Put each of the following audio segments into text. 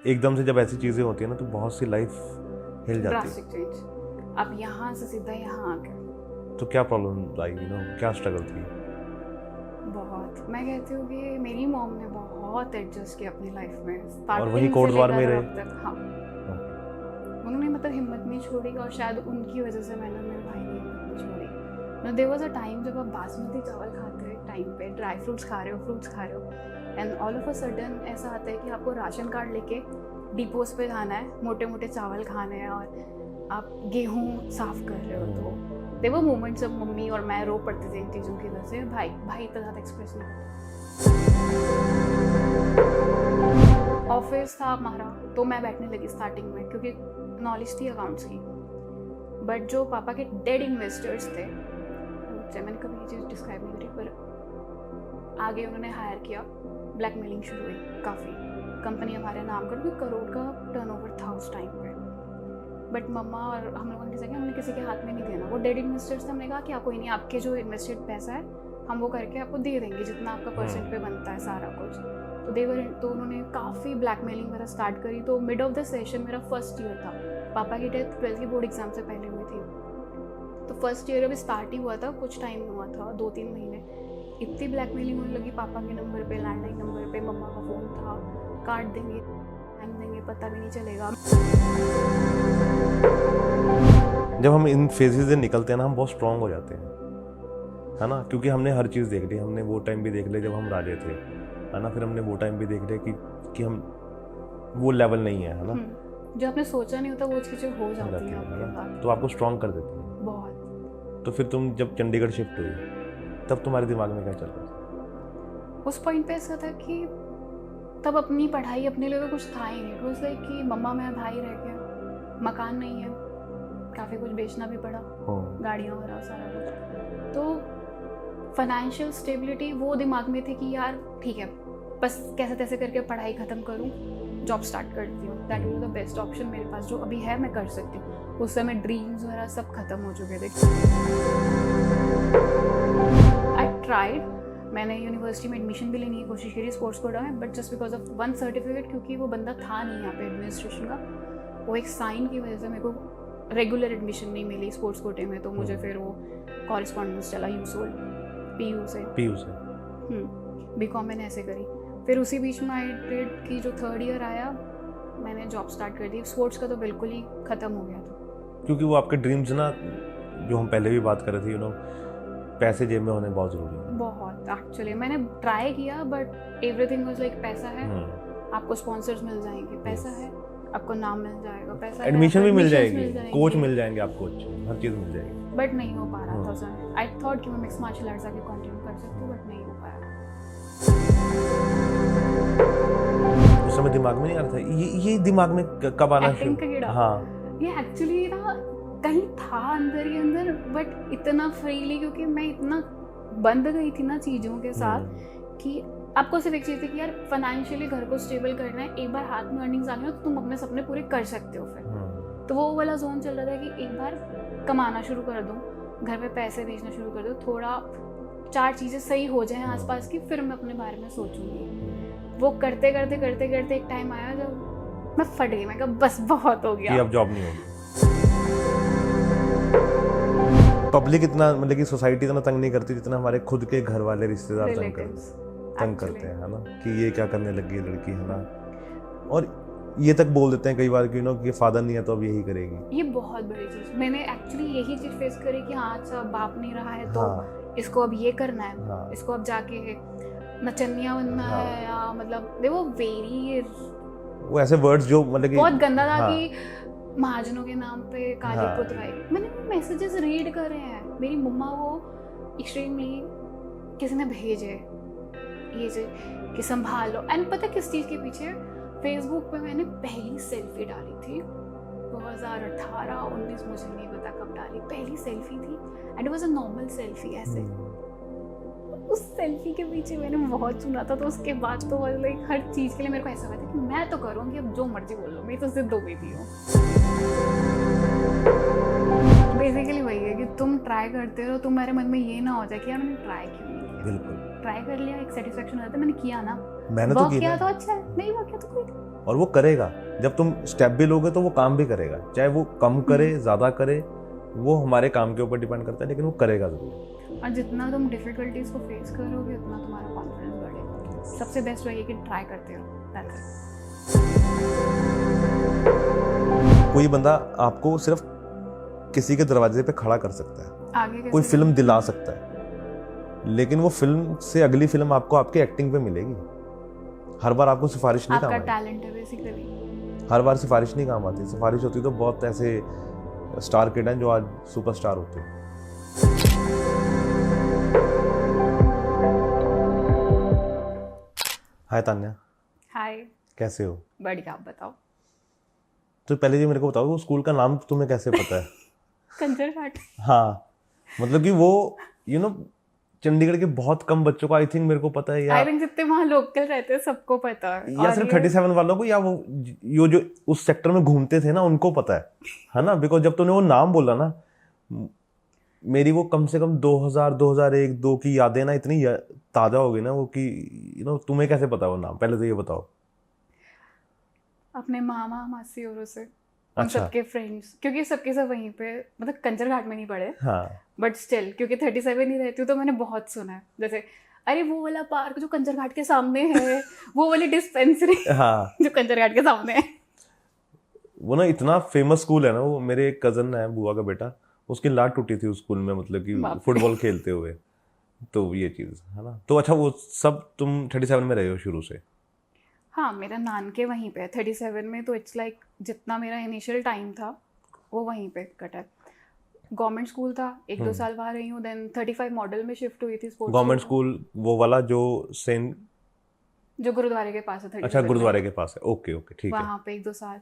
एकदम से जब ऐसी चीज़ें होती है ना तो बहुत सी लाइफ हिल जाती है। Drastic change. अब यहाँ से सीधा यहाँ आ गए। तो क्या प्रॉब्लम आई, क्या स्ट्रगल थी? बहुत, मैं कहती हूँ कि मेरी मॉम ने बहुत एडजस्ट किया अपनी लाइफ में, और स्टार्टिंग वही से कोटद्वार में लेकर रहे? अब तक। हाँ, उन्होंने मतलब हिम्मत नहीं छोड़ी और शायद उनकी वजह से मैंने मेरे भाई ने हिम्मत नहीं छोड़ी। देयर वाज अ टाइम जब आप बासमती चावल खाते हो, टाइम पे ड्राई फ्रूट्स खा रहे हो, फ्रूट्स खा रहे हो, and all of a sudden ऐसा आता है कि आपको राशन कार्ड लेके डिपोज पे जाना है, मोटे मोटे चावल खाने हैं और आप गेहूँ साफ कर रहे हो। तो देयर वर मोमेंट्स जब मम्मी और मैं रो पड़ते थे इन चीज़ों की वजह से। भाई इतना ज़्यादा एक्सप्रेस नहीं करता। ऑफिस था हमारा, तो मैं बैठने लगी स्टार्टिंग में क्योंकि नॉलेज थी अकाउंट्स की। बट जो पापा के डेड इन्वेस्टर्स थे, मैंने कभी ये चीज़ डिस्क्राइब नहीं करी, पर आगे उन्होंने हायर किया, ब्लैकमेलिंग शुरू हुई काफ़ी। कंपनी हमारे नाम कर, क्योंकि करोड़ का टर्नओवर था उस टाइम पे। बट मम्मा और हम लोगों ने डिसाइड किया हमने किसी के हाथ में नहीं देना। वो डेड इन्वेस्टर्स थे, हमने कहा कि कोई नहीं, आपके जो इन्वेस्टेड पैसा है हम वो करके आपको दे देंगे जितना आपका परसेंट पे बनता है सारा कुछ। तो उन्होंने काफ़ी ब्लैकमेलिंग वगैरह स्टार्ट करी। तो मिड ऑफ द सेशन मेरा फर्स्ट ईयर था, पापा की डेथ 12th की बोर्ड एग्जाम से पहले हुई थी। तो फर्स्ट ईयर अभी स्टार्ट ही हुआ था, कुछ टाइम हुआ था, 2-3 महीने। इतनी ब्लैकमेलिंग होने लगी पापा के नंबर पे, लैंडलाइन नंबर पे। मम्मा का फ़ोन था, काट देंगे, टाइम देंगे, पता भी नहीं चलेगा। जब हम इन फेजेस से निकलते हैं ना, हम बहुत स्ट्रांग हो जाते हैं, है ना, क्योंकि हमने हर चीज़ देख ली। हमने वो टाइम भी देख लिया जब हम राजे थे, है ना, फिर हमने वो टाइम भी देख लिया कि हम वो लेवल नहीं है ना। जो आपने सोचा नहीं होता वो चीज़ें हो जाती हैं आपके ना, साथ, तो आपको स्ट्रांग कर देती है बहुत। तो फिर तुम जब चंडीगढ़ शिफ्ट हुई तब तुम्हारे दिमाग में क्या चल रहा था? उस पॉइंट पे ऐसा था कि तब अपनी पढ़ाई अपने लिए तो कुछ था ही नहीं। उस लाइक कि मम्मा मेरा भाई रह गया, मकान नहीं है, काफ़ी कुछ बेचना भी पड़ा, गाड़ियाँ वगैरह सारा कुछ। तो फाइनेंशियल स्टेबिलिटी वो दिमाग में थी कि यार ठीक है, बस कैसे तैसे करके पढ़ाई ख़त्म करूँ, जॉब स्टार्ट करती हूँ। That is the best option मेरे पास, जो अभी है मैं कर सकती हूँ। उस समय ड्रीम्स वगैरह सब खत्म हो चुके थे। आई ट्राइड, मैंने यूनिवर्सिटी में एडमिशन भी लेने की कोशिश करी स्पोर्ट्स कोटा में, but just because of one certificate, क्योंकि वो बंदा था नहीं यहाँ पे एडमिनिस्ट्रेशन का, वो एक साइन की वजह से मेरे को रेगुलर एडमिशन नहीं मिली स्पोर्ट्स कोटे में। तो मुझे फिर वो कॉरेस्पॉन्डेंस चला यूसोल पीयू से बीकॉम मैंने ऐसे करी। फिर उसी बीच में आई ट्रेड की जो 3rd ईयर आया, मैंने जॉब स्टार्ट कर दी। स्पोर्ट्स का तो बिल्कुल ही ख़त्म हो गया था, क्योंकि वो आपके ड्रीम्स ना, जो हम पहले भी बात कर रहे थे, पैसे जेब में होने बहुत ज़रूरी है। बहुत एक्चुअली मैंने ट्राई किया, बट एवरीथिंग वाज लाइक पैसा है, आपको स्पॉन्सर्स मिल जाएंगे, पैसा है, आपको नाम मिल जाएगा, पैसा एडमिशन भी मिल जाएगी, कोच मिल जाएंगे आपको, हर चीज़ मिल जाएगी। बट नहीं हो पा रहा था सर। आई थॉट कि मैं मिक्स मार्शल आर्ट्स आगे कंटिन्यू कर सकती हूँ, बट नहीं हो पाया। उस समय दिमाग में नहीं आ रहा था ये दिमाग में कब आना शुरू? हाँ, ये एक्चुअली ना कहीं था अंदर ही अंदर, बट इतना फ्रीली, क्योंकि मैं इतना बंद गई थी ना चीज़ों के साथ कि आपको सिर्फ एक चीज़ थी कि यार फाइनेंशियली घर को स्टेबल करना है। एक बार हाथ में अर्निंग्स आ गई ना तो तुम अपने सपने पूरे कर सकते हो। फिर तो वो वाला जोन चल रहा था कि एक बार कमाना शुरू कर दो, घर पे पैसे भेजना शुरू कर दो, थोड़ा 4 चीज़ें सही हो जाएं आसपास की, फिर मैं अपने बारे में सोचूंगी। वो करते करते करते करते एक टाइम आया जब मैं फट गई। मैं कहा बस बहुत हो गया, अब जॉब नहीं होगी। पब्लिक इतना, मतलब कि सोसाइटी इतना तंग नहीं करती जितना हमारे खुद के घर वाले रिश्तेदार तंग करते हैं, है ना, कि ये क्या करने लगी है लड़की, है ना। और ये तक बोल देते हैं कई बार कि कि फादर नहीं है तो अब यही करेगी। ये बहुत बड़ी चीज़, मैंने एक्चुअली यही चीज़ फेस करी कि हाँ अच्छा बाप नहीं रहा है तो इसको अब ये करना है, इसको अब जाके नचनिया बनना है, या मतलब देखो वो ऐसे वर्ड्स जो मतलब कि बहुत गंदा था कि महाजनों के नाम पे काली पुतवाई। मैंने मैसेजेस रीड करे हैं, मेरी मम्मा वो एक्सट्रीमली किसी ने भेजे ये कि संभालो। एंड पता किस चीज़ के पीछे? फेसबुक पे मैंने पहली सेल्फी डाली थी 2018-19, मुझे नहीं पता कब डाली, पहली सेल्फी थी and it was a normal selfie ऐसे। उस सेल्फी के पीछे मैंने बहुत सुना था, तो उसके बाद तो लाइक हर चीज़ के लिए मेरे को ऐसा लगता है कि मैं तो करूँगी, अब जो मर्जी बोल लो, मैं तो जिद हो गई थी। बेसिकली वही है कि तुम ट्राई करते रहो, तुम्हारे मन में ये ना हो जाए कि यार मैंने ट्राई क्यों नहीं किया। बिल्कुल ट्राई कर लिया, एक सेटिस्फेक्शन हो जाता है, मैंने किया ना, मैंने तो किया तो अच्छा है, नहीं वर्क किया तो कोई और वो करेगा। जब तुम स्टेप भी लोगे तो वो काम भी करेगा, चाहे वो कम करे ज़्यादा करे, वो हमारे काम के ऊपर डिपेंड करता है, लेकिन वो करेगा ज़रूर। और जितना तुम डिफिकल्टीज को फेस करोगे उतना तुम्हारा कॉन्फिडेंस बढ़ेगा। सबसे बेस्ट वही है कि ट्राई करते रहो। That's it. कोई बंदा आपको सिर्फ किसी के दरवाजे पे खड़ा कर सकता है, आगे कैसे कोई फिल्म दिला सकता है, लेकिन वो फिल्म से अगली फिल्म आपको आपकी एक्टिंग पे मिलेगी। हर बार आपको सिफारिश नहीं काम आपका आती, टैलेंट है बेसिकली। हर बार सिफारिश नहीं काम आती। सिफारिश होती तो बहुत ऐसे स्टार किड हैं जो आज सुपरस्टार होते हैं। हाय तान्या, हाय, कैसे हो? बढ़िया, आप बताओ। तो पहले ये मेरे को बताओ, वो स्कूल का नाम तुम्हें कैसे पता है? कंजर घाट। हाँ, मतलब कि वो चंडीगढ़ के बहुत कम बच्चों को, आई थिंक मेरे को पता है, या आई थिंक जितने वहाँ लोकल रहते हैं सबको पता है। या सिर्फ 37 वालों को, या वो जो उस सेक्टर में घूमते थे ना उनको पता है ना? बिकॉज जब तूने वो नाम बोला ना, मेरी वो कम से कम 2000 2001 2 की यादें ना इतनी ताजा हो गई ना वो कि तुम्हें कैसे पता वो नाम? पहले तो ये बताओ। अपने मामा मासी और उसे उन अच्छा। सबके फ्रेंड्स, क्योंकि सबके सब वहीं पे, मतलब कंजर घाट में नहीं पढ़े, हाँ, बट स्टिल क्योंकि 37 ही रहती हूँ तो मैंने बहुत सुना है। जैसे अरे वो वाला पार्क जो कंजर घाट के सामने है, वो वाली डिस्पेंसरी हाँ, जो कंजर घाट के सामने है। वो ना इतना फेमस स्कूल है ना। वो मेरे एक कजन है, बुआ का बेटा, उसकी लात टूटी थी उस स्कूल में, मतलब कि बाप रे। फुटबॉल खेलते हुए। तो ये चीज़ है ना। तो अच्छा, वो सब तुम 37 में रहे हो शुरू से? हाँ, मेरा नानके वहीं पे है 37 में, तो इट्स लाइक जितना मेरा इनिशियल टाइम था वो वहीं पे कटा है। गवर्नमेंट स्कूल था, 1-2 साल वहाँ रही हूँ, देन 35 मॉडल में शिफ्ट हुई थी स्पोर्ट्स। गवर्नमेंट स्कूल वो वाला जो सेंट, जो गुरुद्वारे के पास है 37 अच्छा, में, गुरुद्वारे के पास है। ओके ओके, ठीक है। वहाँ पे 1-2 साल।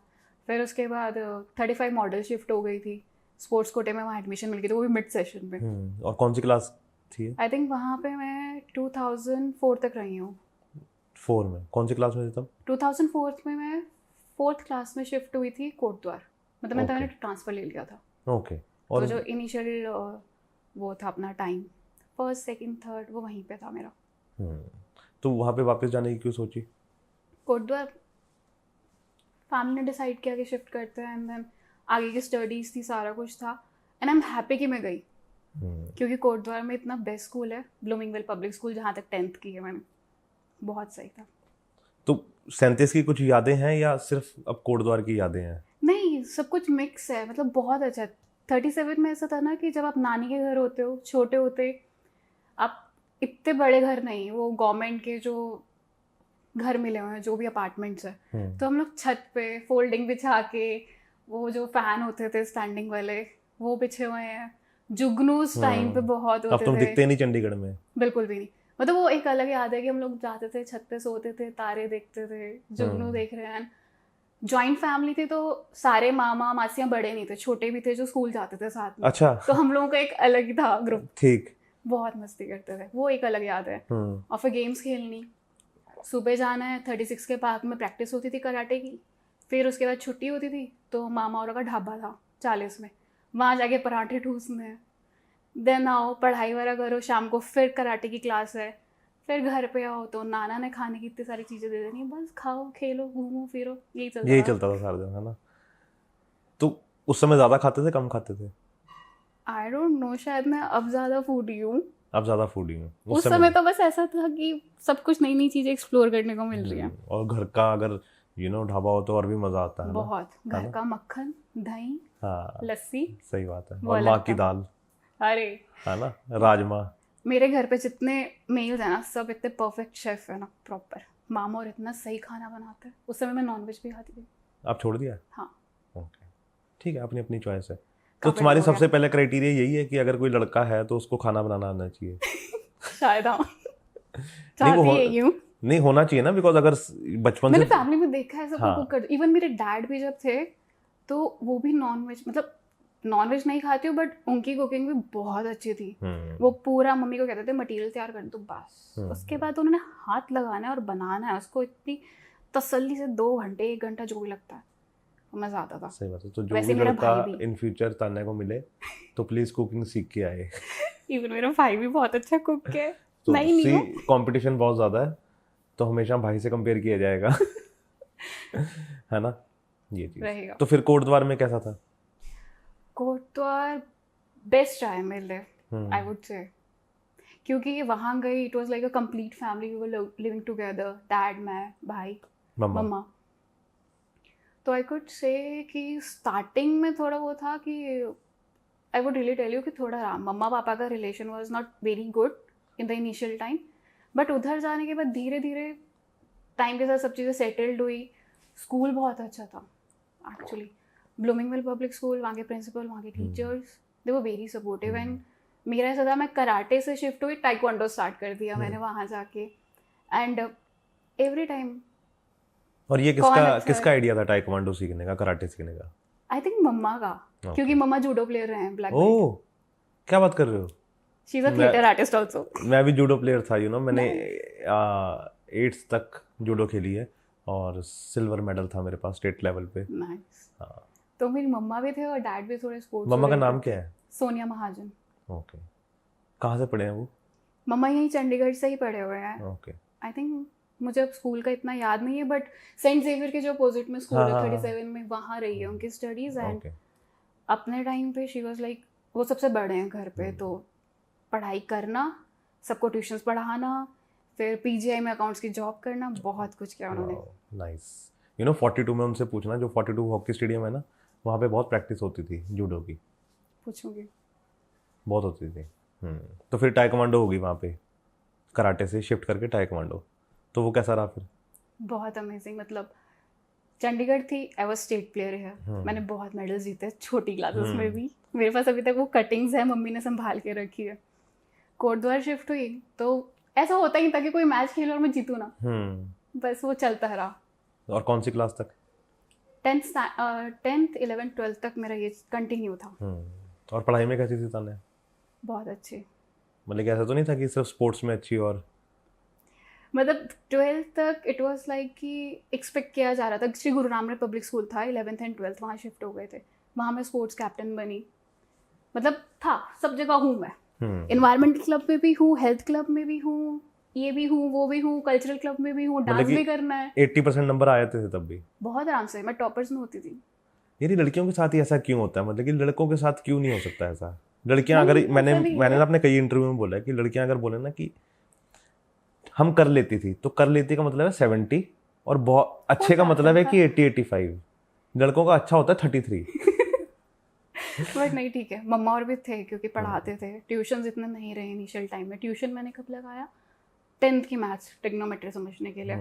फिर उसके बाद 35 मॉडल शिफ्ट हो गई थी, स्पोर्ट्स कोटे में वहाँ एडमिशन मिल गई थी, वो भी मिड सेशन में। और कौन सी क्लास थी? आई थिंक वहाँ पे मैं 2004 तक रही हूँ। 4 में? कौन सी क्लास में थी तब? 2004 में मैं 4th क्लास में शिफ्ट हुई थी कोटद्वार, मतलब मैंने Okay. मैंने ट्रांसफ़र ले लिया था। ओके। तो और जो इनिशियल वो था अपना टाइम, फर्स्ट सेकंड थर्ड, वो वहीं पे था मेरा। तो वहाँ पे वापस जाने की क्यों सोची? कोटद्वार फैमिली ने डिसाइड किया कि शिफ्ट करते हैं, एंड देन आगे की स्टडीज़ थी, सारा कुछ था, एंड आई एम हैप्पी कि मैं गई, क्योंकि कोटद्वार में इतना बेस्ट स्कूल है, ब्लूमिंगवेल पब्लिक स्कूल, जहाँ तक 10th की है मैंने, बहुत सही था। तो 37 की कुछ यादें हैं या सिर्फ अब कोटद्वार की यादें हैं? नहीं, सब कुछ मिक्स है, मतलब बहुत अच्छा है। 37 में ऐसा था ना कि जब आप नानी के घर होते हो, छोटे होते, आप इतने बड़े घर नहीं, वो गवर्नमेंट के जो घर मिले हुए हैं, जो भी अपार्टमेंट्स है, तो हम लोग छत पे फोल्डिंग बिछा के, वो जो फैन होते थे स्टैंडिंग वाले, वो बिछे हुए हैं। जुगनूस टाइम पे बहुत अब होते तुम थे। दिखते नहीं चंडीगढ़ में। बिल्कुल भी नहीं, मतलब वो एक अलग याद है कि हम लोग जाते थे, छत पे सोते थे, तारे देखते थे, जुगनू देख रहे हैं। जॉइंट फैमिली थी, तो सारे मामा मासियाँ बड़े नहीं थे, छोटे भी थे जो स्कूल जाते थे साथ में। अच्छा। तो हम लोगों का एक अलग ही था ग्रुप, ठीक। बहुत मस्ती करते थे, वो एक अलग याद है। और फिर गेम्स खेलनी, सुबह जाना है 36 के पार्क में, प्रैक्टिस होती थी कराटे की, फिर उसके बाद छुट्टी होती थी तो मामा और का ढाबा था 40 में, वहाँ जाके पराठे ठूसने हैं, देन आओ पढ़ाई वगैरह करो, शाम को फिर कराटे की क्लास है, फिर घर पे आओ तो नाना ने खाने की इतनी सारी चीज़ें दे देनी, बस खाओ खेलो घूमो फिरो, यही चलता था सारा दिन, है ना? तो उस समय ज़्यादा खाते थे, कम खाते थे? आई डोंट नो, शायद मैं अब ज़्यादा फूडी हूँ, अब ज़्यादा फूडी हूँ। उस समय तो बस ऐसा था कि सब कुछ नई नई चीज़ें एक्सप्लोर करने को मिल रही है। और घर का अगर ढाबा हो तो और भी मज़ा आता है ना? बहुत, घर का मक्खन, दही, हाँ, लस्सी, सही बात है। वो और अलग माँ की था। दाल, अरे है ना, राजमा। मेरे घर पे जितने मेल्स हैं ना, सब इतने परफेक्ट शेफ है ना, प्रॉपर। मामा और इतना सही खाना बनाते हैं। उस समय मैं नॉनवेज भी खाती थी। आप छोड़ दिया? हाँ। ओके, ठीक है, अपनी अपनी चॉइस है। तो कपड़े तुम्हारी हो गया। सबसे पहले क्राइटेरिया यही है कि अगर कोई लड़का है तो उसको खाना बनाना आना चाहिए? शायद हाँ, नहीं, चाहती यही हूँ। नहीं, होना चाहिए ना, बिकॉज अगर बचपन मैंने से फैमिली में देखा है सबको हाँ। कुक कर, इवन मेरे डैड भी जब थे तो वो भी नॉनवेज, मतलब नॉनवेज नहीं खाती हूँ, बट उनकी कुकिंग भी बहुत अच्छी थी। वो पूरा मम्मी को कहते थे मटेरियल तैयार कर दो बस, उसके बाद उन्होंने हाथ लगाना है और बनाना है उसको इतनी तसल्ली से, 2 घंटे 1 घंटा जो भी लगता है, मज़ा आता था। सही बात है। तो जो वैसे भी मेरा लड़का भाई भी। इन फ्यूचर तान्या को मिले तो प्लीज कुकिंग सीख के आए। इवन मेरा भाई भी बहुत अच्छा कुक है। तो नहीं कंपटीशन बहुत ज़्यादा है, तो हमेशा भाई से कंपेयर किया जाएगा। है ना, ये चीज रहेगा। तो फिर कोटद्वार में कैसा था? कोटद्वार बेस्ट रहा है मेरे लिए, आई वुड से, क्योंकि वहाँ गई, it was like a complete family, we were living together, dad, मैं, भाई, मम्मा। तो आई कुड से कि स्टार्टिंग में थोड़ा वो था कि I would really tell you कि थोड़ा मम्मा पापा का relation was not very good in the initial time, but उधर जाने के बाद धीरे धीरे टाइम के साथ सब चीज़ें सेटल्ड हुई। स्कूल बहुत अच्छा था एक्चुअली, ब्लूमिंगविल पब्लिक स्कूल, वहाँ के प्रिंसिपल, वहाँ के teachers, they were very supportive. And मेरा ऐसा था, मैं कराटे से शिफ्ट हुई, टाइक्वांडो स्टार्ट कर दिया मैंने वहाँ जाके, एंड एवरी टाइम। और ये किसका आइडिया था टाइक्वांडो सीखने का, कराटे सीखने का? आई थिंक मम्मा का, क्योंकि मम्मा जूडो प्लेयर रहे हैं, ब्लैक बेल्ट। ओह, क्या बात कर रहे हो? She is a theatre artist also. मैं भी जूडो प्लेयर था, मैंने 8th तक जूडो खेली है और सिल्वर मेडल था मेरे पास स्टेट लेवल पे। नाइस। हाँ। तो मेरी मम्मा भी थे और डैड भी थोड़े स्पोर्ट्स। मम्मा का नाम क्या है? सोनिया महाजन। ओके, कहाँ से पढ़े हैं वो? मम्मा यहीं चंडीगढ़ से ही पढ़े हुए हैं। ओके। आई थिंक मुझे अब स्कूल का इतना याद नहीं है, बट सेंट जेवियर के जो अपोजिट में स्कूल है 37 में, वहाँ रही है उनकी स्टडीज। एंड अपने टाइम पे शी वाज लाइक, वो सबसे बड़े हैं घर पे, तो पढ़ाई करना, सबको ट्यूशंस पढ़ाना, फिर पीजीआई में अकाउंट्स की जॉब करना, बहुत कुछ किया उन्होंने। नाइस। 42 में उनसे पूछना, जो 42 हॉकी स्टेडियम है ना, वहाँ पे बहुत प्रैक्टिस होती थी जूडो की। पूछूंगी। बहुत होती थी। तो फिर टाइक्वांडो होगी वहाँ पे, कराटे से शिफ्ट करके टाइक्वांडो, तो वो कैसा रहा फिर? बहुत अमेजिंग, मतलब चंडीगढ़ थी, आई वाज स्टेट प्लेयर है, मैंने बहुत मेडल्स जीते छोटी क्लासेस में भी, मेरे पास अभी तक वो कटिंग्स है, मम्मी ने संभाल के रखी है। कोटद्वार शिफ्ट हुई तो ऐसा होता ही था कि कोई मैच खेलो और मैं जीतूँ ना, बस वो चलता रहा। और कौन सी क्लास तक? 10th 11th 12th तक मेरा ये कंटिन्यू था। और पढ़ाई में कैसी थी ताने? बहुत अच्छी। मतलब ऐसा तो नहीं था कि सिर्फ स्पोर्ट्स में अच्छी, और मतलब 12th तक इट वाज लाइक कि एक्सपेक्ट किया जा रहा था। श्री गुरु रामदेव पब्लिक स्कूल था, 11th एंड 12th वहाँ शिफ्ट हो गए थे, वहाँ मैं स्पोर्ट्स कैप्टन बनी, मतलब था सब जगह हूँ मैं, एनवायरमेंटल क्लब में भी हूँ, हेल्थ क्लब में भी हूँ, ये भी हूँ, वो भी हूँ, कल्चरल क्लब में भी हूँ, डांस भी करना है। 80% नंबर आए थे तब भी? बहुत आराम से, मैं टॉपर्स में होती थी। यार लड़कियों के साथ ही ऐसा क्यों होता है, मतलब कि लड़कों के साथ क्यों नहीं हो सकता ऐसा? लड़कियां अगर, मैंने अपने कई इंटरव्यू में बोला है कि लड़कियां अगर बोले ना कि हम कर लेती थी, तो कर लेती का मतलब है 70, और बहुत अच्छे का मतलब है कि 80-85। लड़कों का अच्छा होता है 33। बट नहीं, ठीक है, मम्मा और भी थे क्योंकि पढ़ाते थे, ट्यूशन्स इतने नहीं रहे इनिशियल टाइम में। ट्यूशन मैंने कब लगाया? 10th की मैथ्स ट्रिग्नोमेट्री समझने के लिए,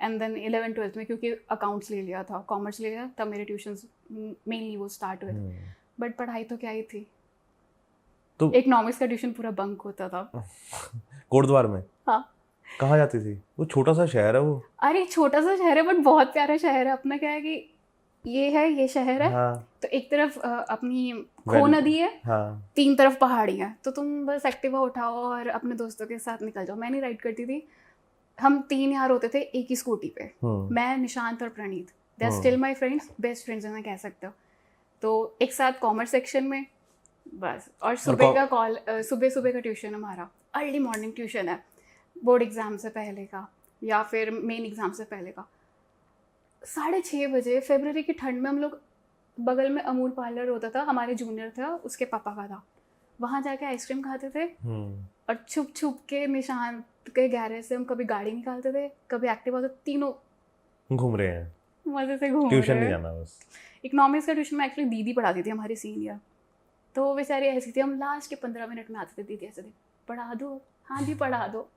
एंड देन 11th 12th में क्योंकि अकाउंट्स ले लिया था, कॉमर्स ले लिया, तब मेरे ट्यूशन्स मेनली वो स्टार्ट हुए। बट पढ़ाई तो क्या ही थी, तो इकोनॉमिक्स का ट्यूशन पूरा बंक होता था। कोटद्वार में? हाँ। कहाँ जाती थी? वो छोटा सा शहर है वो। अरे छोटा सा शहर है बट बहुत प्यारा शहर है। अपना क्या है कि ये है, ये शहर है, हाँ। तो एक तरफ अपनी खो नदी है, हाँ। 3 तरफ पहाड़ी है, तो तुम बस एक्टिवा उठाओ और अपने दोस्तों के साथ निकल जाओ। मैं नहीं राइड करती थी, हम 3 यार होते थे एक ही स्कूटी पे, मैं, निशांत और Praneet, they are still my friends, best friends मैं कह सकते हो। तो एक साथ कॉमर्स सेक्शन में बस, और सुबह का सुबह का ट्यूशन हमारा, अर्ली मॉर्निंग ट्यूशन है, बोर्ड एग्जाम से पहले का या फिर मेन एग्जाम से पहले का। 6:30 बजे फरवरी की ठंड में हम लोग, बगल में अमूल पार्लर होता था, हमारे जूनियर था, उसके पापा का था, वहाँ जाके आइसक्रीम खाते थे, और छुप छुप के निशांत के गैरेज से हम कभी गाड़ी निकालते थे, कभी एक्टिवा, तो तीनों घूम रहे हैं, मजे से घूम रहे हैं, ट्यूशन नहीं जाना बस। इकोनॉमिक्स का ट्यूशन में एक्चुअली दीदी पढ़ाती थी, हमारी सीनियर, तो वो बेचारी ऐसी थी, हम लास्ट के 15 मिनट में आते थे, दीदी ऐसे थे, पढ़ा दो, हाँ जी पढ़ा दो,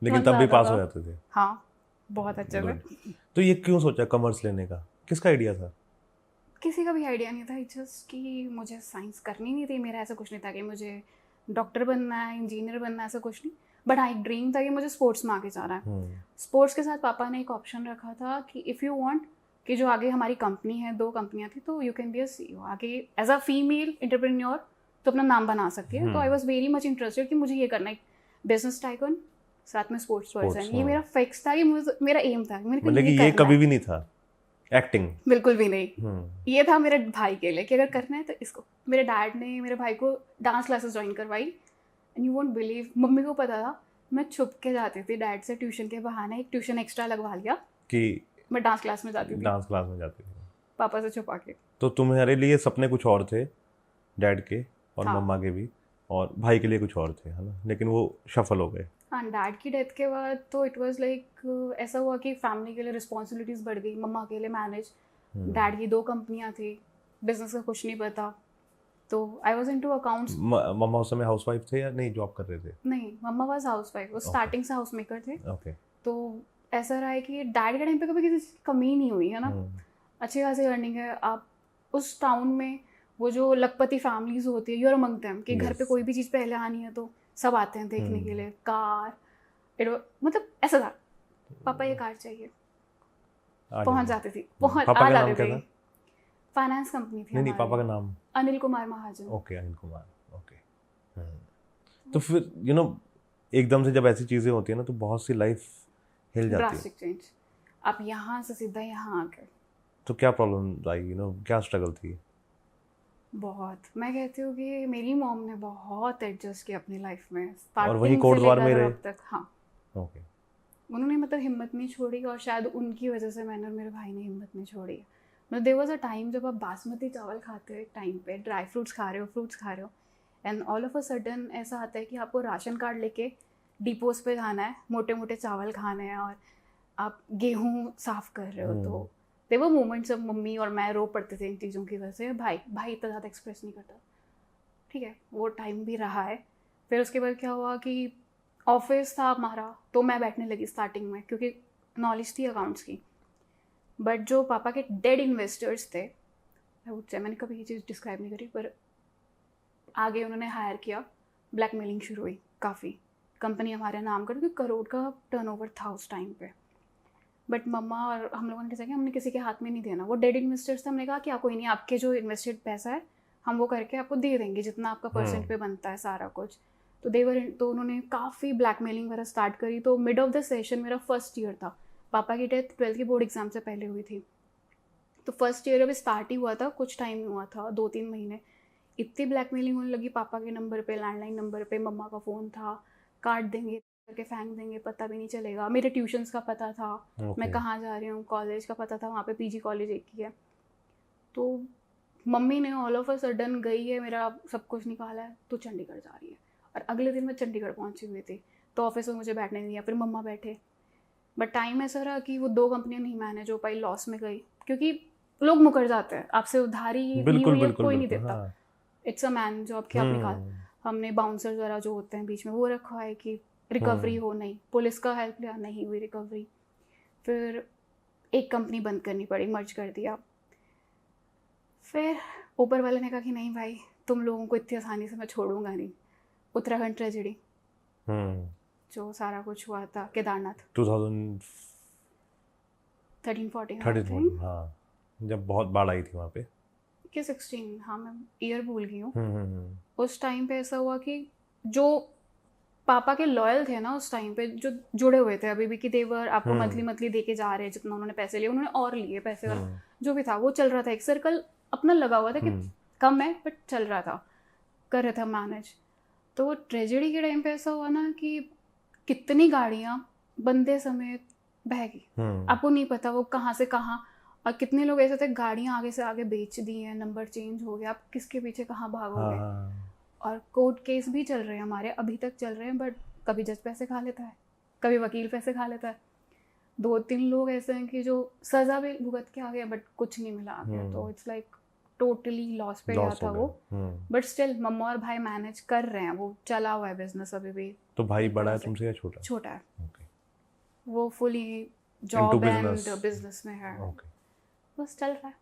लेकिन तब भी पास हो जाते थे। हाँ, बहुत अच्छे थे। तो ये क्यों सोचा कॉमर्स लेने का, किसका आइडिया था? किसी का भी आइडिया नहीं था, जस्ट कि मुझे साइंस करनी नहीं थी, मेरा ऐसा कुछ नहीं था कि मुझे डॉक्टर बनना है, इंजीनियर बनना है, ऐसा कुछ नहीं, बट हाँ एक ड्रीम था कि मुझे स्पोर्ट्स में आगे जाना है। स्पोर्ट्स के साथ पापा ने एक ऑप्शन रखा था कि इफ़ यू वांट कि जो आगे हमारी कंपनी है, 2 कंपनियाँ थी, तो you can be a CEO आगे एज अ फीमेल एंटरप्रेन्योर, तो अपना नाम बना सकती है। तो I was very much interested कि मुझे ये करना है, बिजनेस टाइकन साथ में स्पोर्ट्स पर्सन, ये मेरा फिक्स था, कि मेरा एम था, मतलब कि ये कभी भी नहीं था एक्टिंग, बिल्कुल भी नहीं। ये था मेरे भाई के लिए कि अगर करना है तो इसको। मेरे डैड ने मेरे भाई को डांस क्लासेस ज्वाइन करवाई, and you won't believe, mummy को पता था, मैं छुप के जाती थी डैड से ट्यूशन के बहाने, एक ट्यूशन एक्स्ट्रा लगवा लिया कि मैं डांस क्लास में जाती थी, डांस क्लास में जाती थी पापा से छुपा के। तो तुम्हारे लिए सपने कुछ और थे, डैड के और हाँ। मम्मा के भी, और भाई के लिए कुछ और थे, है ना, लेकिन वो सफल हो गए। हाँ, डैड की डेथ के बाद तो इट वाज लाइक ऐसा हुआ कि फैमिली के लिए रिस्पॉन्सिबिलिटीज़ बढ़ गई, मम्मा अकेले मैनेज, डैड की 2 कंपनियां थी, बिजनेस का कुछ नहीं पता, तो आई वाज इनटू अकाउंट्स। मम्मा उस समय हाउसवाइफ थे या नहीं, जॉब कर रहे थे? नहीं, मम्मा वाज हाउसवाइफ, वो स्टार्टिंग से हाउस मेकर थे। ओके। तो ऐसा रहा है कि डैड के टाइम पे कभी किसी चीज़ की कमी नहीं हुई है ना, अच्छी खासी अर्निंग है। आप उस टाउन में वो जो लखपति फैमिलीज होती है, यूर अमंग देम, कि घर पे Yes. कोई भी चीज़ पहले आनी है तो सब आते हैं देखने के लिए, कार, मतलब ऐसा था, पापा ये कार चाहिए, पहुंच जाती थी, पहुंच पापा आ का नाम जाते क्या थे। था? फाइनेंस कंपनी थी नहीं नहीं, हमारी। पापा का नाम? अनिल कुमार महाजन। ओके, अनिल कुमार। ओके। तो फिर एकदम से जब ऐसी चीजें होती है ना, तो बहुत सी लाइफ हिल जाती है। ड्रास्टिक चेंज, आप यहाँ से सीधा यहाँ आ गए। तो क्या प्रॉब्लम आई, क्या स्ट्रगल थी? बहुत, मैं कहती हूँ कि मेरी मॉम ने बहुत एडजस्ट किया अपनी लाइफ में, और वही स्टार्टिंग से कोटद्वार में लेकर रहे? अब तक। हाँ, ओके। उन्होंने मतलब हिम्मत नहीं छोड़ी, और शायद उनकी वजह से मैंने और मेरे भाई ने हिम्मत नहीं छोड़ी। मतलब देयर वाज अ टाइम जब आप बासमती चावल खाते हो, एक टाइम पे ड्राई फ्रूट्स खा रहे हो, फ्रूट्स खा रहे हो, and all of a sudden ऐसा आता है कि आपको राशन कार्ड लेके डिपोज पे जाना है, मोटे मोटे चावल खाने हैं, और आप गेहूँ साफ कर रहे हो। तो देयर वर मोमेंट्स जब मम्मी और मैं रो पड़ते थे इन चीज़ों की वजह से। भाई इतना ज़्यादा एक्सप्रेस नहीं करता, ठीक है, वो टाइम भी रहा है। फिर उसके बाद क्या हुआ कि ऑफिस था हमारा, तो मैं बैठने लगी स्टार्टिंग में, क्योंकि नॉलेज थी अकाउंट्स की। बट जो पापा के डेड इन्वेस्टर्स थे, मैंने कभी ये चीज़ डिस्क्राइब नहीं करी, पर आगे उन्होंने हायर किया, ब्लैकमेलिंग शुरू हुई काफ़ी, कंपनी हमारे नाम कर, क्योंकि करोड़ का टर्नओवर था उस टाइम पे। बट मम्मा और हम लोगों ने कैसा किया, हमने किसी के हाथ में नहीं देना, वो डेड इन्वेस्टर्स थे, हमने कहा कि कोई नहीं, आपके जो इन्वेस्टेड पैसा है हम वो करके आपको दे देंगे, जितना आपका परसेंट पे बनता है सारा कुछ। तो तो उन्होंने काफ़ी ब्लैकमेलिंग वगैरह स्टार्ट करी। तो मिड ऑफ द सेशन, मेरा फर्स्ट ईयर था, पापा की डेथ 12th की बोर्ड एग्जाम से पहले हुई थी, तो फर्स्ट ईयर अभी स्टार्ट ही हुआ था, कुछ टाइम हुआ था, 2-3 महीने। इतनी ब्लैकमेलिंग होने लगी पापा के नंबर पे, लैंडलाइन नंबर पे, मम्मा का फ़ोन था, काट देंगे करके फेंक देंगे, पता भी नहीं चलेगा। मेरे ट्यूशन्स का पता था, मैं कहाँ जा रही हूँ, कॉलेज का पता था, वहाँ पे पीजी कॉलेज एक ही है। तो मम्मी ने ऑल ऑफ अ सडन गई है, मेरा सब कुछ निकाला है, तो चंडीगढ़ जा रही है। और अगले दिन मैं चंडीगढ़ पहुँची हुई थी, तो ऑफिस में मुझे बैठने नहीं दिया, फिर मम्मा बैठे। बट टाइम ऐसा रहा कि वो 2 कंपनियाँ नहीं मैनेज हो पाई, लॉस में गई, क्योंकि लोग मुकर जाते हैं, आपसे उधारी ली हुई है कोई नहीं देता। इट्स अ मैन जॉब कि आप निकाल। हमने बाउंसर वगैरह जो होते हैं बीच में वो रखा है कि रिकवरी हो, नहीं, पुलिस का हेल्प लिया, नहीं हुई रिकवरी। फिर एक कंपनी बंद करनी पड़ी, मर्ज कर दिया। फिर ऊपर वाले ने कहा कि नहीं भाई, तुम लोगों को इतनी आसानी से मैं छोड़ूंगा नहीं। उत्तराखंड ट्रेजेडी, जो सारा कुछ हुआ था, केदारनाथ 2013-14, हाँ, जब बहुत बाढ़ आई थी वहाँ पे, कि 16, हाँ मैं ईयर भूल गई हूँ। उस टाइम पे ऐसा हुआ कि जो पापा के लॉयल थे ना उस टाइम पे, जो जुड़े हुए थे अभी भी, कि देवर आपको मंथली दे के जा रहे हैं, जितना उन्होंने पैसे लिए, उन्होंने और लिए पैसे वाला, जो भी था वो चल रहा था, एक सर्कल अपना लगा हुआ था कि कम है बट चल रहा था, कर रहा था मैनेज। तो ट्रेजेडी के टाइम पे ऐसा हुआ ना कि कितनी गाड़ियाँ बंदे समेत बह गई, आपको नहीं पता वो कहाँ से कहाँ, और कितने लोग ऐसे थे गाड़ियाँ आगे से आगे बेच दी हैं, नंबर चेंज हो गया, आप किसके पीछे कहाँ भागोगे। और कोर्ट केस भी चल रहे हैं हमारे, अभी तक चल रहे हैं, बट कभी जज पैसे खा लेता है, कभी वकील पैसे खा लेता है। 2-3 लोग ऐसे हैं कि जो सज़ा भी भुगत के आ गए बट कुछ नहीं मिला आगे। तो इट्स लाइक टोटली लॉस पे गया था वो। बट स्टिल मम्मा और भाई मैनेज कर रहे हैं, वो चला हुआ है बिजनेस अभी भी। तो भाई बड़ा है तुमसे या छोटा? छोटा है, वो फुली जॉब एंड बिजनेस में है, बस चल रहा है,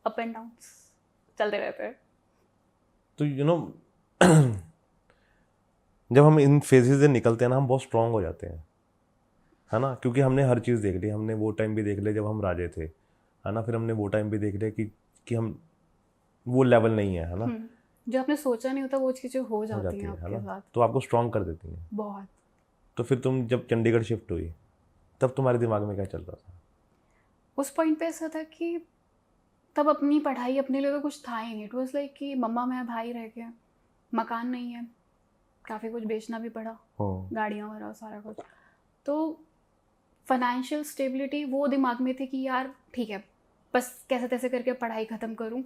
अप एंड डाउन्स चलते रहते हैं। तो जब हम इन फेजेस से निकलते हैं ना, हम बहुत स्ट्रांग हो जाते हैं, है ना, क्योंकि हमने हर चीज़ देख ली। हमने वो टाइम भी देख लिया जब हम राजे थे, है ना, फिर हमने वो टाइम भी देख लिया कि हम वो लेवल नहीं है ना, जो आपने सोचा नहीं होता वो चीज़ें हो जाती हैं आपके साथ, तो आपको स्ट्रांग कर देती हैं बहुत। तो फिर तुम जब चंडीगढ़ शिफ्ट हुई, तब तुम्हारे दिमाग में क्या चल रहा था? उस पॉइंट पे ऐसा था कि तब अपनी पढ़ाई अपने लिए तो कुछ था ही नहीं। इट वॉज लाइक कि मम्मा मैं भाई रह गया, मकान नहीं है, काफ़ी कुछ बेचना भी पड़ा, गाड़ियाँ वगैरह सारा कुछ। तो फाइनेंशियल स्टेबिलिटी वो दिमाग में थी कि यार ठीक है, बस कैसे तैसे करके पढ़ाई ख़त्म करूँ,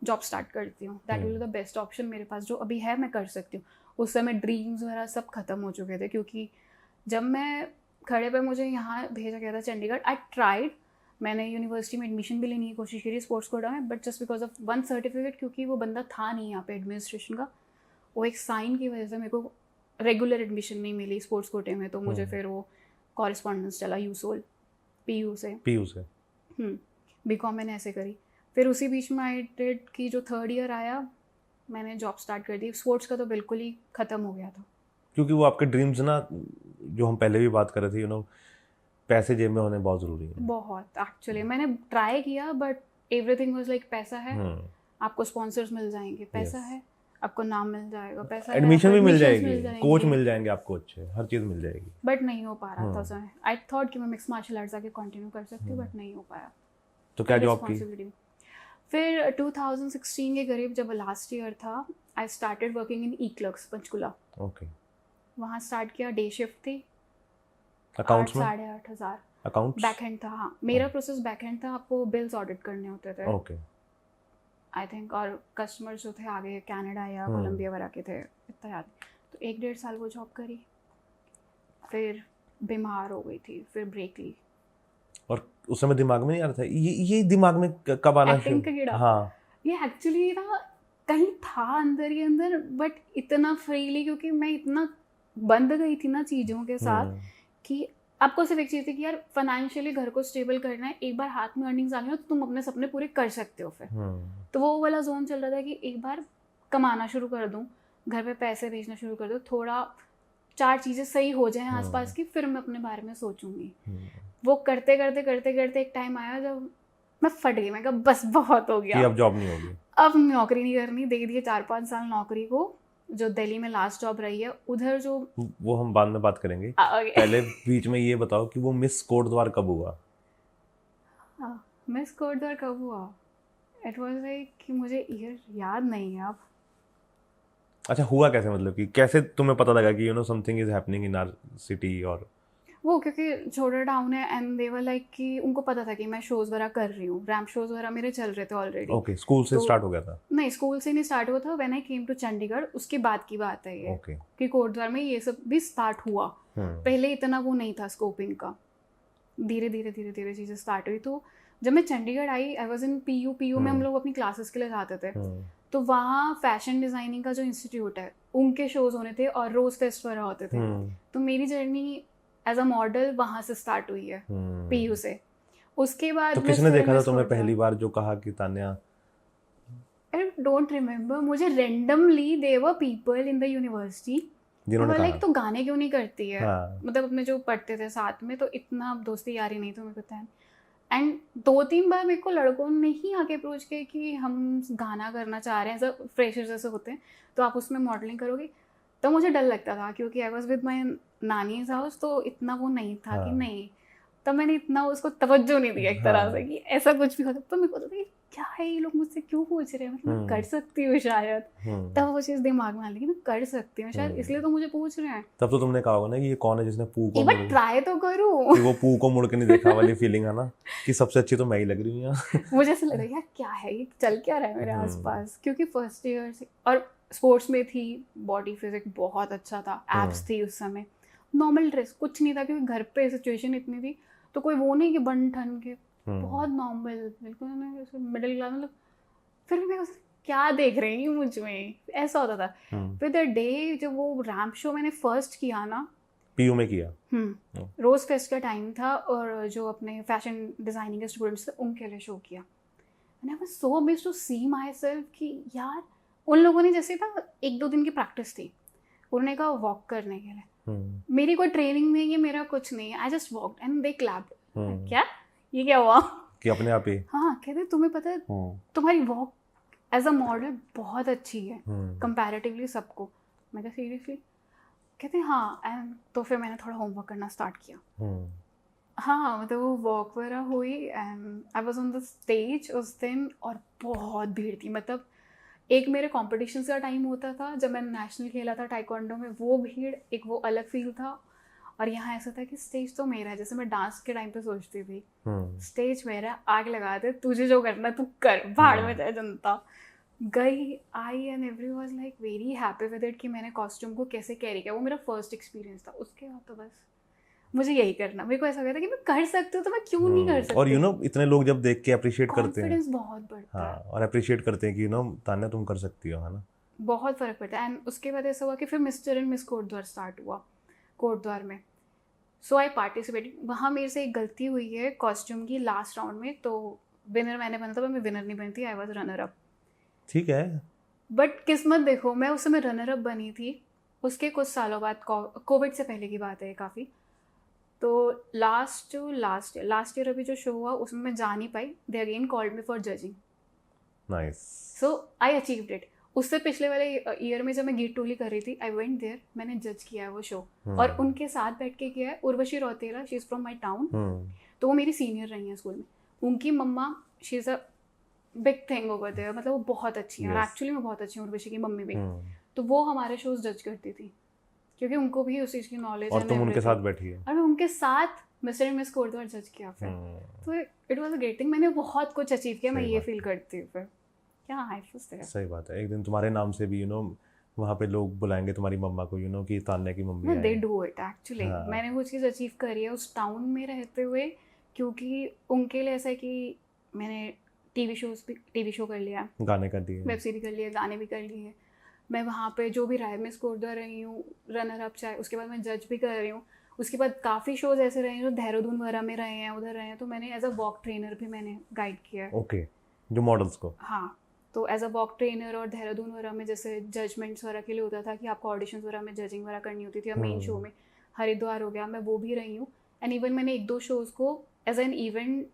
जॉब स्टार्ट करती हूँ, that will be the best option मेरे पास जो अभी है, मैं कर सकती हूँ। उस समय ड्रीम्स वगैरह सब खत्म हो चुके थे, क्योंकि जब मैं खड़े पे मुझे यहाँ भेजा गया था चंडीगढ़, आई ट्राइड, मैंने यूनिवर्सिटी में एडमिशन भी लेने की कोशिश करी स्पोर्ट्स कोटा में, but just because of one certificate, क्योंकि वो बंदा था नहीं यहाँ पे एडमिनिस्ट्रेशन का, वो एक साइन की वजह से मेरे को रेगुलर एडमिशन नहीं मिली स्पोर्ट्स कोटे में, तो मुझे फिर वो कॉरेस्पॉन्डेंस चला यूसोल पीयू से बीकॉम मैंने ऐसे करी। फिर उसी बीच में आई डिड कि जो थर्ड ईयर आया मैंने जॉब स्टार्ट कर दी। स्पोर्ट्स का तो बिल्कुल ही ख़त्म हो गया था, क्योंकि वो आपके ड्रीम्स ना, जो हम पहले भी बात कर रहे थे, यू नो, पैसे जेब में होने बहुत ज़रूरी है। बहुत एक्चुअली मैंने ट्राई किया, बट एवरीथिंग वाज लाइक पैसा है, आपको स्पॉन्सर्स मिल जाएंगे, पैसा है, आपको नाम मिल जाएगा, पैसा एडमिशन भी मिल जाएगी, कोच मिल जाएंगे आपको अच्छे, हर चीज़ मिल जाएगी, बट नहीं हो पा रहा था उसमें। आई थॉट कि मैं मिक्स मार्शल आर्ट्स आके कंटिन्यू कर सकती हूँ, बट नहीं हो पाया। तो क्या जॉब की? फिर 2016 के करीब जब लास्ट ईयर था, I started working in eclerks Panchkula. Okay, वहाँ स्टार्ट किया, डे शिफ्ट थी, अकाउंट्स में 8,500 अकाउंट्स बैकएंड था। हाँ, मेरा प्रोसेस बैकएंड था, आपको बिल्स ऑडिट करने होते थे। ओके, आई थिंक, और कस्टमर्स जो थे आगे कनाडा या कोलंबिया वगैरह के थे, इतना याद। तो 1-1.5 साल वो जॉब करी, फिर बीमार हो गई थी, फिर ब्रेक ली। और उस समय दिमाग में नहीं आ रहा था ये दिमाग में कब आना एक्टिंग का कीड़ा? हाँ, ये एक्चुअली ना कहीं था अंदर ही अंदर, बट इतना फ्रीली, क्योंकि मैं इतना बंद गई थी ना चीज़ों के साथ कि आपको सिर्फ एक चीज़ थी कि यार फाइनेंशियली घर को स्टेबल करना है, एक बार हाथ में अर्निंग्स आ गई ना तो तुम अपने सपने पूरे कर सकते हो। फिर तो वो वाला जोन चल रहा था कि एक बार कमाना शुरू कर दूँ, घर पे पैसे भेजना शुरू कर दूँ, थोड़ा 4 चीज़ें सही हो जाएं आसपास की, फिर मैं अपने बारे में सोचूंगी। वो करते करते करते करते एक टाइम आया जब मैं फट गई, मैं कहा बस बहुत हो गया, अब जॉब नहीं होगी, अब नौकरी नहीं करनी। दे दिए 4-5 साल नौकरी को, जो दिल्ली में लास्ट जॉब रही है उधर। जो वो हम बाद में बात करेंगे, पहले बीच में ये बताओ कि वो मिस कोटद्वार कब हुआ? मिस कोटद्वार कब हुआ? इट वाज लाइक कि मुझे ईयर याद नहीं है अब। अच्छा, हुआ कैसे, मतलब कि कैसे तुम्हें पता लगा कि you know something is happening in our city? और वो क्योंकि छोटा टाउन है एंड दे वर लाइक कि उनको पता था कि मैं शोज़ वगैरह कर रही हूँ, रैम्प शोज़ वगैरह मेरे चल रहे थे ऑलरेडी। ओके, स्कूल से स्टार्ट हो गया था? नहीं, स्कूल से नहीं स्टार्ट हुआ था, when I came to Chandigarh उसके बाद की बात है ये। कि कोटद्वार में ये सब भी स्टार्ट हुआ, पहले इतना वो नहीं था स्कोपिंग का, धीरे धीरे धीरे धीरे चीज़ें स्टार्ट हुई। तो जब मैं चंडीगढ़ आई, आई वॉज इन पीयू में हम लोग अपनी क्लासेस के लिए जाते थे, तो वहाँ फैशन डिज़ाइनिंग का जो इंस्टीट्यूट है उनके शोज़ होने थे और रोज़ फेस्ट वगैरह होते थे। तो मेरी जर्नी एज अ मॉडल वहाँ से स्टार्ट हुई है, पीयू से। उसके बाद तो किसने देखा था तुम्हें पहली बार जो कहा कि तान्या? आई डोंट रिमेम्बर, मुझे randomly there were people in the university जिन्होंने कहा तो गाने क्यों नहीं करती है। मतलब अपने जो पढ़ते थे साथ में, तो इतना दोस्ती यारी नहीं तो मेरे को था। एंड 2-3 बार मेरे को लड़कों ने ही आके अप्रोच किया कि हम गाना करना चाह रहे हैं, सब फ्रेशर जैसे होते हैं, तो आप उसमें मॉडलिंग करोगे। तो मुझे डर लगता था क्योंकि I was with my nannies house, तो इतना वो नहीं था कि नहीं, तब मैंने इतना उसको तवज्जो नहीं दिया एक तरह से कि ऐसा कुछ भी होता। तो मेरे को लगता था क्या है ये लोग मुझसे क्यों पूछ रहे हैं, मतलब मैं कर सकती हूँ शायद। तब वो चीज़ दिमाग में आ गई मैं कर सकती हूँ शायद, इसलिए तो मुझे पूछ रहे हैं। तब तो तुमने कहा होगा ना कि ये कौन है जिसने पू को एक बार ट्राई तो करूँ, कि वो पू को मुड़ के नहीं देखा वाली फीलिंग है ना, कि सबसे अच्छी तो मैं ही लग रही हूँ यहाँ। मुझे ऐसा लग रहा है क्या है ये, चल क्या रहा है मेरे आसपास, क्योंकि फर्स्ट ईयर से और स्पोर्ट्स में थी, बॉडी फिजिक बहुत अच्छा था, एब्स थी उस समय, नॉर्मल ड्रेस कुछ नहीं था क्योंकि घर पे सिचुएशन इतनी थी, तो कोई वो नहीं कि बन ठन के, बहुत नॉर्मल बिल्कुल मिडिल क्लास। मतलब फिर भी मैं क्या देख रही हूँ मुझ में, ऐसा होता था। फिर द डे जब वो रैम्प शो मैंने फर्स्ट किया ना, पीयू में किया, रोज फेस्ट का टाइम था, और जो अपने फैशन डिजाइनिंग के स्टूडेंट्स थे उनके लिए शो किया। And I was so amazed to see my myself यार उन लोगों ने जैसे ना 1-2 दिन की प्रैक्टिस थी, उन्होंने कहा वॉक करने के लिए, मेरी कोई ट्रेनिंग नहीं है, मेरा कुछ नहीं है, I just walked and they clapped. क्या ये क्या हुआ कि अपने आप ही? हाँ, कहते तुम्हें पता है तुम्हारी वॉक एज अ मॉडल बहुत अच्छी है कंपैरेटिवली सबको। मैं कहा सीरियसली? कहते हाँ। एंड तो फिर मैंने थोड़ा होमवर्क करना स्टार्ट किया। हाँ, मतलब वो वॉक वगैरह हुई and I was on the stage उस दिन, और बहुत भीड़ थी। मतलब एक मेरे कॉम्पिटिशन का टाइम होता था जब मैंने नेशनल खेला था टाइकोंडो में, वो भीड़ एक वो अलग फील था, और यहाँ ऐसा था कि स्टेज तो मेरा है, जैसे मैं डांस के टाइम पे सोचती थी स्टेज मेरा, आग लगा दे, तुझे जो करना तू कर, भाड़ में जाए जनता। गई आई and every was like very happy with it कि मैंने कॉस्ट्यूम को कैसे कैरी किया। वो मेरा फर्स्ट एक्सपीरियंस था। उसके बाद तो बस मुझे यही करना, मेरे को ऐसा लगा था कि मैं कर सकती हूँ तो मैं क्यों नहीं कर सकती। और इतने लोग जब देख के अप्रिशिएट करते हैं, कॉन्फिडेंस बहुत बढ़ता है। हाँ, और अप्रिशिएट करते हैं कि तान्या तुम कर सकती हो, है ना। बहुत फ़र्क पड़ता है। एंड उसके बाद ऐसा हुआ कि फिर mister and miss Kotdwar start हुआ कोटद्वार में। सो आई पार्टिसिपेटेड। वहाँ मेरे से एक गलती हुई है कॉस्ट्यूम की लास्ट राउंड में, तो विनर मैंने बना था पर मैं विनर नहीं बनी थी, आई वॉज रनर अप। ठीक है, बट किस्मत देखो, मैं उस समय रनर अप बनी थी। उसके कुछ सालों बाद, कोविड से पहले की बात है काफ़ी, तो लास्ट ईयर अभी जो शो हुआ उसमें मैं जा नहीं पाई। They again called me for judging. Nice. So I achieved it. उससे पिछले वाले ईयर में जब मैं गीत टोली कर रही थी, आई वेंट देयर, मैंने जज किया है वो शो। और उनके साथ बैठ के किया है Urvashi Rautela, she is from my town, तो वो मेरी सीनियर रही हैं स्कूल में। उनकी mamma, she is a big thing over there, मतलब वो बहुत अच्छी है। एक्चुअली मैं बहुत अच्छी हूँ, उर्वशी की मम्मी भी। तो वो हमारे शोज जज करती थी क्योंकि उनको भी उस चीज़ की नॉलेज है। और तुम उनके साथ बैठी है। और मैं उनके साथ मिस्टर एंड मिस कोटद्वार जज किया फिर। तो it was a great thing. मैंने बहुत कुछ अचीव किया, मैं ये फील करती हूँ फिर। क्या हाइफुस है। सही बात है। एक दिन तुम्हारे नाम से भी वहाँ पे लोग बुलाएंगे तुम्हारी मम्मा को, कि तान्या की मम्मी है। They do it actually. मैंने वो चीज़ अचीव करी है उस टाउन में रहते हुए, क्योंकि उनके लिए ऐसा है कि मैंने टीवी शो कर लिया, गाने कर दिए, वेब सीरीज कर लिए, गाने भी कर लिए। मैं वहाँ पे जो भी रहा है, मिस कोटद्वार रही हूँ, रनर अप चाहे, उसके बाद मैं जज भी कर रही हूँ। उसके बाद काफ़ी शोज ऐसे रहे हैं जो देहरादून वगैरह में रहे हैं, उधर रहे हैं, तो मैंने एज अ वॉक ट्रेनर भी मैंने गाइड किया है। ओके, जो मॉडल्स को। हाँ, तो एज अ वॉक ट्रेनर और देहरादून वगैरह में जैसे जजमेंट्स वगैरह के लिए होता था कि आपको ऑडिशंस वगैरह में जजिंग वगैरह करनी होती थी, या मेन शो में हरिद्वार हो गया, मैं वो भी रही हूँ। एंड इवन मैंने 1-2 शोज़ को एज एन इवेंट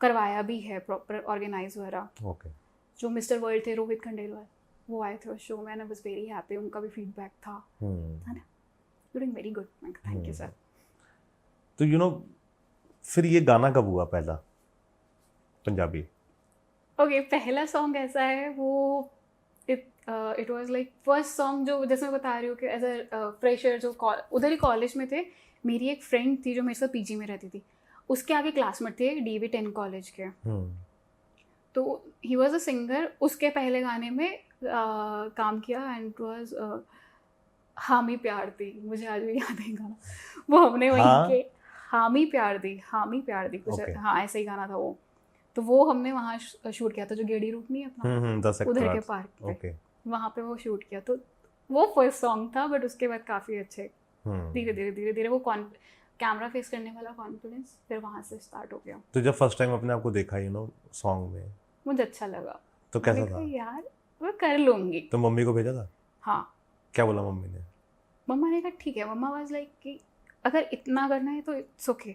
करवाया भी है, प्रॉपर ऑर्गेनाइज वगैरह। ओके। जो मिस्टर वर्ल्ड थे, रोहित खंडेलवाल, वो आए थे उस शो में, and I was very happy. उनका भी फीडबैक था, है ना, doing very good. Thank you sir. तो फिर ये गाना कब हुआ पहला पंजाबी? ओके, पहला सॉन्ग ऐसा है, वो it was like first song, जो जैसे मैं बता रही हूँ कि एज अ फ्रेशर, जो उधर ही कॉलेज में थे, मेरी एक फ्रेंड थी जो मेरे साथ पीजी में रहती थी, उसके आगे क्लासमेट थे डीवी 10 कॉलेज के। तो ही वॉज अ सिंगर। उसके पहले गाने में काम किया, एंड इट वॉज हामी प्यार दी, मुझे आज भी याद है गाना। वो हमने वहीं के हामी प्यार दी कुछ, हाँ ऐसा ही गाना था वो। तो वो हमने वहाँ शूट किया था, जो गेड़ी रूट नहीं है अपना, उधर के पार्क पे, वहाँ पे वो शूट किया। तो वो फर्स्ट सॉन्ग था, बट उसके बाद काफ़ी अच्छे धीरे धीरे वो कैमरा फेस करने वाला कॉन्फिडेंस फिर वहाँ से स्टार्ट हो गया। तो जब फर्स्ट टाइम अपने आप को देखा सॉन्ग में, मुझे अच्छा लगा। तो कैसा था? यार मैं कर लूँगी। तो मम्मी को भेजा था? हाँ। क्या बोला मम्मी ने? मम्मा ने कहा ठीक है। मम्मा वाज लाइक कि अगर इतना करना है तो इट्स ओके,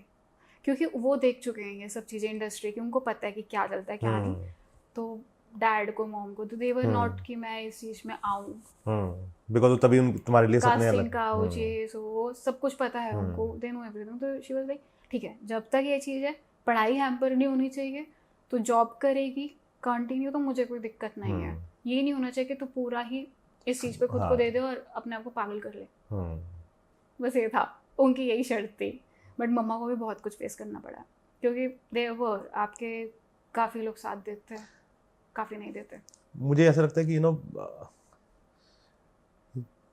क्योंकि वो देख चुके हैं ये सब चीज़ें इंडस्ट्री की, उनको पता है कि क्या चलता है क्या नहीं। तो डैड को, मॉम को, तो दे वर नॉट कि मैं इस चीज़ में आऊँ, बिकॉज़ तभी तुम्हारे लिए सपने अलग, का हो ये वो सब कुछ पता है उनको, दे नो एवरीथिंग। तो शी वाज लाइक ठीक है, जब तक ये चीज़ है, पढ़ाई हैम्पर नहीं होनी चाहिए, तो जॉब करेगी कंटिन्यू, तो मुझे कोई दिक्कत नहीं है। ये नहीं होना चाहिए कि तू पूरा ही इस चीज़ पे खुद को दे दे और अपने आप को पागल कर ले। बस ये था, उनकी यही शर्त थी। बट मम्मा को भी बहुत कुछ फेस करना पड़ा, क्योंकि दे वर, आपके काफ़ी लोग साथ देते हैं, काफ़ी नहीं देते। मुझे ऐसा लगता है कि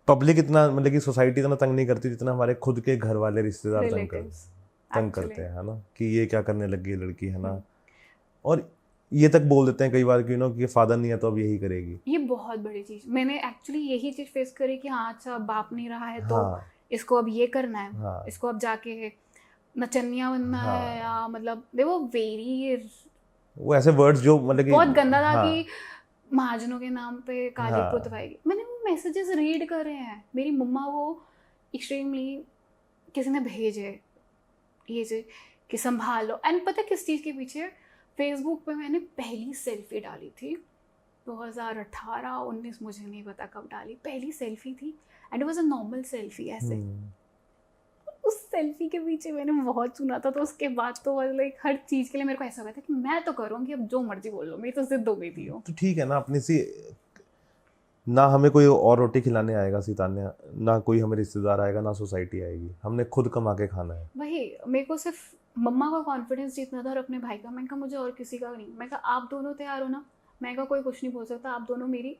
पब्लिक इतना, मतलब कि सोसाइटी इतना तंग नहीं करती जितना हमारे खुद के घर वाले रिश्तेदार तंग करते हैं, है ना, कि ये क्या करने लगी लड़की, है ना। और ये तक बोल देते हैं कई बार कि फादर नहीं है तो अब यही करेगी। ये बहुत बड़ी चीज़, मैंने एक्चुअली यही चीज़ फेस करी कि हाँ अच्छा, बाप नहीं रहा है तो इसको अब ये करना है, इसको अब जाके नचनिया बनना है, या मतलब देखो वो ऐसे वर्ड्स जो मतलब कि बहुत गंदा था कि महाजनों के नाम पे काली पुतवाएगी। मैंने वो मैसेजेस रीड करे हैं, मेरी मम्मा वो एक्सट्रीमली, किसी ने भेजे ये चीज़ कि संभालो। एंड पता किस चीज़ के पीछे? फेसबुक पे मैंने पहली सेल्फी डाली थी 2018-19, मुझे नहीं पता कब डाली, पहली सेल्फी थी, and it was a normal selfie ऐसे। उस सेल्फी के पीछे मैंने बहुत सुना था, तो उसके बाद तो लाइक हर चीज़ के लिए मेरे को ऐसा हुआ था कि मैं तो करूँगी, अब जो मर्जी बोल लो, मेरी तो जिद हो गई थी वो। तो ठीक है ना, अपनी सी ना हमें कोई और रोटी खिलाने आएगा सितान्या, ना कोई हमें रिश्तेदार आएगा, ना सोसाइटी आएगी, हमने खुद कमा के खाना है। वही मेरे को सिर्फ मम्मा का कॉन्फिडेंस जीतना था और अपने भाई का। मैंने कहा मुझे और किसी का नहीं। मैं कहा आप दोनों तैयार हो ना, मैं कहा कोई कुछ नहीं बोल सकता, आप दोनों मेरी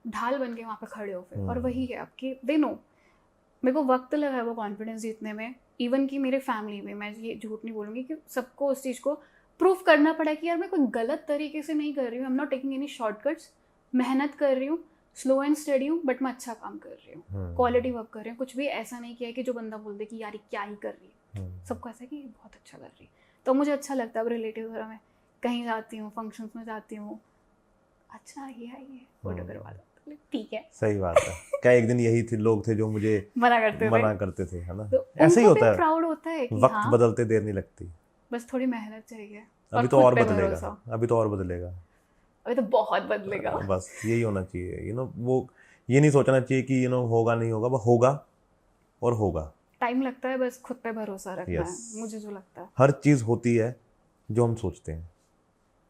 ढाल बन के वहाँ पे खड़े हो फिर। और वही है आपकी दे नो, मेरे को वक्त लगा है वो कॉन्फिडेंस जीतने में। इवन कि मेरे फैमिली में, मैं ये झूठ नहीं बोलूँगी कि सबको उस चीज़ को प्रूफ करना पड़ा कि यार मैं कोई गलत तरीके से नहीं कर रही हूँ, I am not taking any shortcuts, मेहनत कर रही हूँ, स्लो एंड स्टडी हूँ, बट मैं अच्छा काम कर रही हूँ, क्वालिटी वर्क कर रही हूँ। कुछ भी ऐसा नहीं किया है कि जो बंदा बोल दे कि यार ये क्या ही कर रही है। सबको ऐसा कि ये बहुत अच्छा कर रही है। तो मुझे अच्छा लगता है। अब रिलेटिव वगैरह में कहीं जाती हूँ, फंक्शंस में जाती हूँ, अच्छा ये है, ये फोटो करवा लो, ठीक है। सही बात है। क्या एक दिन यही थे लोग थे जो मुझे मना करते थे, है ना। तो ऐसे ही होता है, प्राउड होता है कि वक्त हाँ, बदलते देर नहीं लगती, बस थोड़ी मेहनत चाहिए। अभी तो और बदलेगा, अभी तो और बदलेगा, अभी तो बहुत बदलेगा। बस यही होना चाहिए। वो ये नहीं सोचना चाहिए कि होगा नहीं होगा, वो होगा और होगा। टाइम लगता है, बस खुद पे भरोसा रखना Yes. है, मुझे जो लगता है। हर चीज़ होती है जो हम सोचते हैं,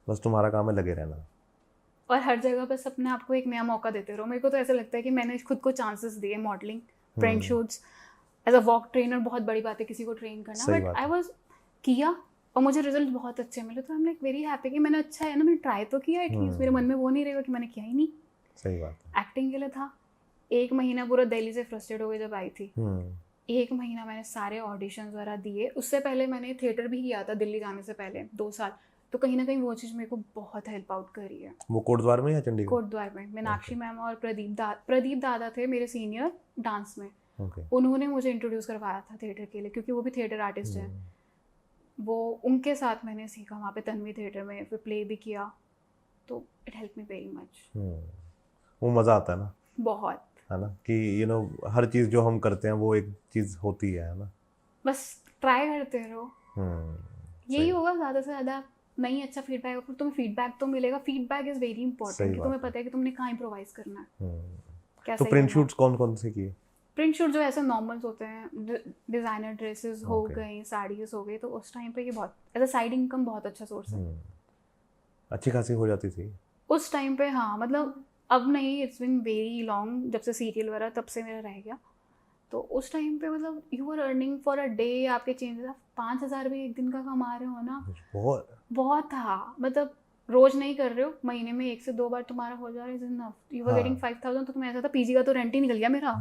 बस तुम्हारा काम है लगे रहना। और हर जगह बस अपने आप को एक नया मौका देते रहो। मेरे को तो ऐसा लगता है कि मैंने खुद को चांसेस दिए, modelling, friend shoots, as a walk trainer, बहुत बड़ी बात है किसी को ट्रेन करना, बट आई वाज किया और मुझे रिजल्ट बहुत अच्छे मिले। तो I am like very happy कि मैंने अच्छा है ना, मैंने ट्राई तो किया एटलीस्ट। मेरे मन में वो नहीं रहेगा कि मैंने किया ही नहीं। सही बात है। एक्टिंग के लिए था 1 महीना पूरा दिल्ली से फ्रस्ट्रेट हो गई जब आई थी। 1 महीना मैंने सारे ऑडिशंस वगैरह दिए। उससे पहले मैंने थिएटर भी किया था दिल्ली जाने से पहले 2 साल। तो कहीं ना कहीं वो चीज़ मेरे को बहुत हेल्प आउट करी है। वो कोटद्वार में या चंडीगढ़? कोटद्वार में। मीनाक्षी मैम और प्रदीप दादा थे मेरे सीनियर डांस में। उन्होंने मुझे इंट्रोड्यूस करवाया था थिएटर के लिए, क्योंकि वो भी थिएटर आर्टिस्ट हैं। वो उनके साथ मैंने सीखा वहाँ पे तन्वी थिएटर में, फिर प्ले भी किया। तो it help me very much. वो मज़ा आता है ना, बहुत, है ना, कि हर चीज़ जो हम करते हैं वो एक चीज़ होती है ना। बस ट्राई करते रहो, यही होगा। ज़्यादा से ज़्यादा नहीं अच्छा फीडबैक, फिर तुम्हें फीडबैक तो मिलेगा। फीडबैक इज़ वेरी इंपॉर्टेंट कि तुम्हें पता है कि तुमने कहाँ इम्प्रोवाइज करना है। तो प्रिंट शूट्स कौन कौन से किए? प्रिंट शूट जो ऐसे नॉर्मल्स होते हैं, डिज़ाइनर ड्रेसेस हो गई, साड़ीज हो गई, तो उस टाइम पे ये बहुत एज अ साइड इनकम बहुत अच्छा सोर्स है। अच्छी खासी हो जाती थी उस टाइम पे। हाँ, मतलब अब नहीं, इट्स बिन वेरी लॉन्ग, जब से सीरियल वगैरह तब से मेरा रह गया। तो उस टाइम पे मतलब you are earning for a day, आपके चेंजेस, आप 5,000 भी एक दिन का कमा रहे हो ना, बहुत था। मतलब रोज नहीं कर रहे हो, महीने में 1 से 2 बार तुम्हारा हो जा रहा है, is enough. You were getting 5,000। तो तुम्हें ऐसा था पीजी का तो रेंट ही निकल गया मेरा।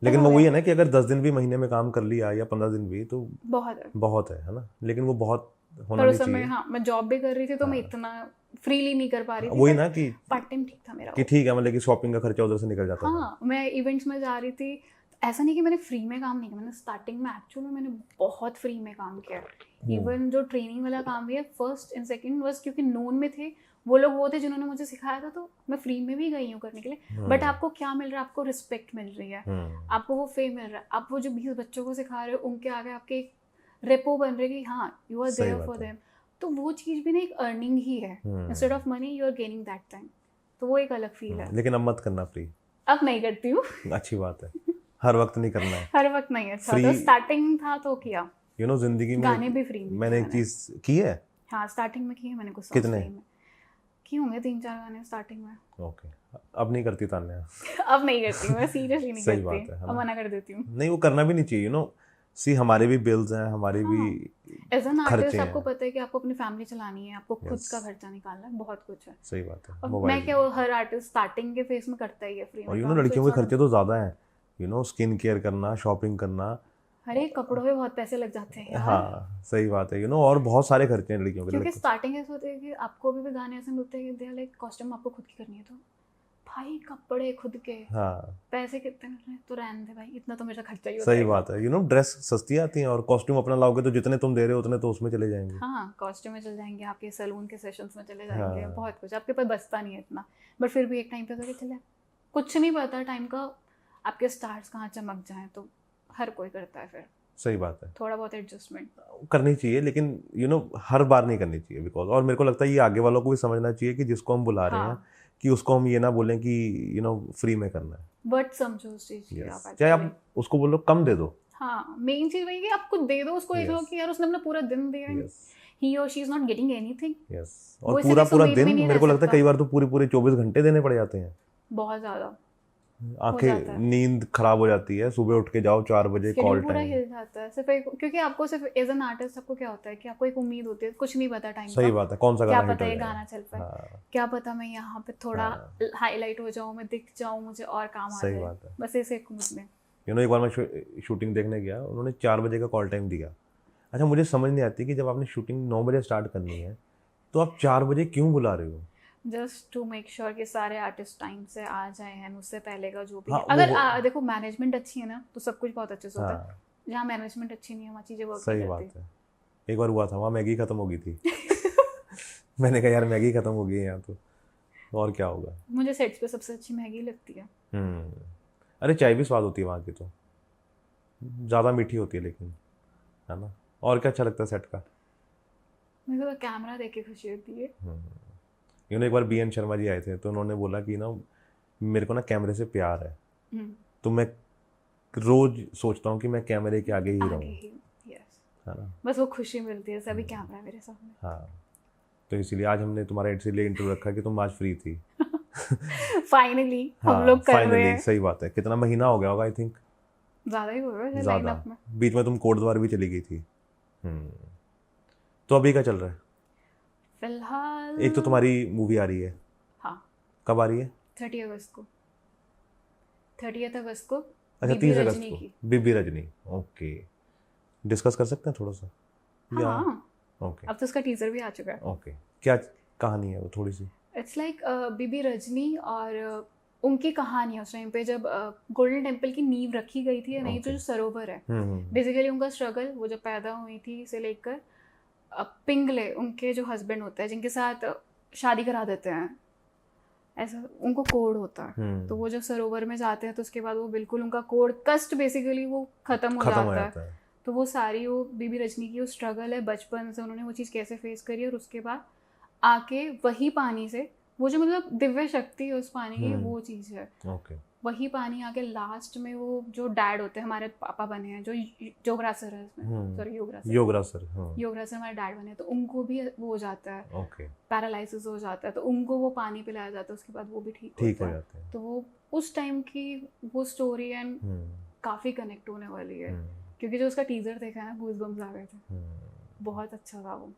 लेकिन वो वही है ना कि अगर 10 दिन भी महीने में काम कर लिया या 15 दिन भी, तो बहुत है ना। लेकिन वो बहुत होना नहीं चाहिए। हाँ, मैं जॉब भी कर रही थी तो मैं इतना फ्रीली नहीं कर पा रही थी। वही ना कि पार्ट टाइम ठीक था मेरा, कि ठीक है, मतलब कि शॉपिंग का खर्चा उधर से निकल जाता था। हाँ, मैं इवेंट्स में जा रही थी। ऐसा नहीं कि मैंने फ्री में काम नहीं किया, मैंने स्टार्टिंग में एक्चुअली मैंने बहुत फ्री में काम किया। इवन जो ट्रेनिंग वाला काम भी है, फर्स्ट एंड सेकंड वाज क्योंकि नोन में थे वो लोग, वो थे जिन्होंने मुझे सिखाया था, तो मैं फ्री में भी गई हूँ करने के लिए। बट आपको क्या मिल रहा है? आपको रिस्पेक्ट मिल रही है, आपको वो फेम मिल रहा है। आप वो जो 20 बच्चों को सिखा रहे हो, उनके आगे आपके एक रेपो बन रही है कि हाँ you are there for them. तो वो चीज़ भी ना एक अर्निंग ही है, instead of money you are gaining that time. तो वो एक अलग फील है। लेकिन अब मत करना फ्री। अब नहीं करती हूँ। अच्छी बात है, हर वक्त नहीं करना है। हर वक्त नहीं। अच्छा, तो स्टार्टिंग था तो किया। जिंदगी में गाने भी फ्री में मैंने एक चीज की है। हाँ, स्टार्टिंग में की है मैंने कुछ। कितने किए होंगे? 3-4 गाने स्टार्टिंग में। ओके, अब नहीं करती तान्या? अब नहीं करती हूँ मैं, सीरियसली नहीं सही करती। बात है, अब मना कर देती हूँ। नहीं, वो करना भी नहीं चाहिए। सी हमारे भी बिल्स हैं, हमारी भी एज एन आर्टिस्ट आपको पता है कि आपको अपनी फैमिली चलानी है, आपको खुद का खर्चा निकालना है, बहुत कुछ है। सही बात है। मैं क्या, हर आर्टिस्ट स्टार्टिंग के फेज में करता ही है फ्री में। और लड़कियों के खर्चे तो ज्यादा हैं, स्किन केयर करना, शॉपिंग करना, अरे कपड़ों पे बहुत पैसे लग जाते हैं यार। हाँ सही बात है। और बहुत सारे खर्चे हैं लड़कियों के। क्योंकि स्टार्टिंग ऐसे होते हैं कि आपको भी गाने ऐसे मिलते हैं कि दे लाइक कॉस्ट्यूम आपको खुद की करनी है, तो भाई कपड़े खुद के, हाँ, पैसे कितने मिल रहे हैं, तो रहने दे भाई, इतना तो मेरा खर्चा ही होता है। सही बात है। ड्रेस सस्ती आती हैं और कॉस्ट्यूम अपना लाओगे तो जितने तुम दे रहे हो उतने तो उसमें चले जाएंगे। हाँ, कॉस्ट्यूम में चले जाएंगे, आपके सैलून के सेशंस में चले जाएंगे, बहुत कुछ आपके पास बचता नहीं है इतना। बट फिर भी एक टाइम पे तो चले, कुछ नहीं पता टाइम का, आपके स्टार्स कहाँ चमक जाएं, तो हर कोई करता है फिर। सही बात है, थोड़ा बहुत एडजस्टमेंट करनी चाहिए, लेकिन हर बार नहीं करनी चाहिए। बिकॉज और मेरे को लगता है ये आगे वालों को भी समझना चाहिए कि जिसको हम बुला रहे हैं कि उसको हम ये ना बोलें कि फ्री में करना है। बट समझो उस चीज की चाहे आप उसको बोलो कम दे दो। हाँ, मेन चीज वही कि आप कुछ दे दो उसको, ऐसा हो कि यार उसने अपना पूरा दिन दिया है, ही और she is not getting anything. और पूरा दिन मेरे को लगता है कई बार तो पूरे 24 घंटे देने पड़ जाते हैं। बहुत ज़्यादा जाता आंखें, है। नींद खराब हो जाती है, सुबह उठ के जाओ 4 बजे शेड्यूल कॉल पूरा टाइम। हिल जाता है सिर्फ एक, क्योंकि आपको सिर्फ एज एन आर्टिस्ट आपको क्या होता है कि आपको एक उम्मीद होती है, कुछ नहीं पता टाइम सही का, बात है, कौन सा क्या गाना हिट पता हो ये जाए। गाना चल पाए, हाँ क्या पता मैं यहाँ पे थोड़ा हाँ, हाईलाइट हो जाऊँ, मैं दिख जाऊँ, मुझे और काम आ सही जाए, बात है। बस ऐसे एक उम्मीद में। एक बार मैं शूटिंग देखने गया, उन्होंने 4 बजे का कॉल टाइम दिया। अच्छा, मुझे समझ नहीं आती कि जब आपने शूटिंग 9 बजे स्टार्ट करनी है तो आप 4 बजे क्यों बुला रहे हो? जस्ट टू मेक श्योर कि सारे आर्टिस्ट टाइम से आ जाए हैं, उससे पहले का जो भी हाँ, है, वो अगर देखो मैनेजमेंट अच्छी है ना तो सब कुछ बहुत अच्छे से होता है, हाँ, जहाँ मैनेजमेंट अच्छी नहीं है वहाँ चीज़ें वर्क सही नहीं बात करती। है। एक बार हुआ था, वहाँ मैगी खत्म हो गई थी। मैंने कहा यार मैगी खत्म हो गई है यहाँ तो, और क्या होगा। मुझे सेट्स पे सबसे अच्छी मैगी लगती है। अरे चाय भी स्वाद होती है वहाँ की, तो ज़्यादा मीठी होती है लेकिन, है ना। और क्या अच्छा लगता है सेट का? मेरे को तो कैमरा देख के खुशी होती है। एक बार BN शर्मा जी आए थे, तो उन्होंने बोला कि ना मेरे को ना कैमरे से प्यार है, तो मैं रोज सोचता हूँ कि मैं कैमरे के आगे ही आगे रहूँ, ही, यस, है ना। बस वो खुशी मिलती है, सभी कैमरा है मेरे सामने। हाँ, तो इसीलिए आज हमने तुम्हारा इसलिए इंटरव्यू रखा कि तुम आज फ्री थी। फाइनली हम हाँ, लोग कर रहे फाइनली, हैं। सही बात है। कितना महीना हो गया होगा, आई थिंक ज़्यादा ही हो रहा है ज़्यादा। लाइनअप में। बीच में तुम कोटद्वार भी चली गई थी। तो अभी क्या चल रहा है? फिलहाल एक तो तुम्हारी मूवी आ रही है, हाँ, कब आ रही है? 30 अगस्त को, 30 अगस्त को अच्छा, बीबी 30 अगस्त रजनी को की। बीबी रजनी। ओके, डिस्कस कर सकते हैं थोड़ा सा? या हाँ, ओके अब तो उसका टीजर भी आ चुका है। ओके, क्या कहानी है वो थोड़ी सी? इट्स लाइक बीबी रजनी और उनकी कहानी है उस टाइम पे जब गोल्डन टेम्पल की नींव रखी गई थी या नहीं, तो जो सरोवर है बेसिकली उनका स्ट्रगल, वो जब पैदा हुई थी से लेकर पिंगले उनके जो हस्बैंड होता है जिनके साथ शादी करा देते हैं, ऐसा उनको कोड होता है। तो वो जब सरोवर में जाते हैं तो उसके बाद वो बिल्कुल उनका कोड कस्ट बेसिकली वो खत्म हो जाता है। तो वो सारी वो बीबी रजनी की वो स्ट्रगल है बचपन से, उन्होंने वो चीज़ कैसे फेस करी, और उसके बाद आके वही पानी से वो जो मतलब दिव्य शक्ति है उस पानी की, वो चीज़ है। ओके, वही पानी आके लास्ट में वो जो डैड होते हैं, हमारे पापा बने हैं जो योगराज है इसमें, सॉरी योगराज हमारे डैड बने हैं, तो उनको भी वो हो जाता है, ओके, पैरालिसिस हो जाता है, तो उनको वो पानी पिलाया जाता है, उसके बाद वो भी ठीक हो हो जाते हैं। तो वो उस टाइम की वो स्टोरी एंड काफ़ी कनेक्ट होने वाली है, क्योंकि जो उसका टीजर देखा है ना, गूज़बम्स आ गए थे, बहुत अच्छा था वो।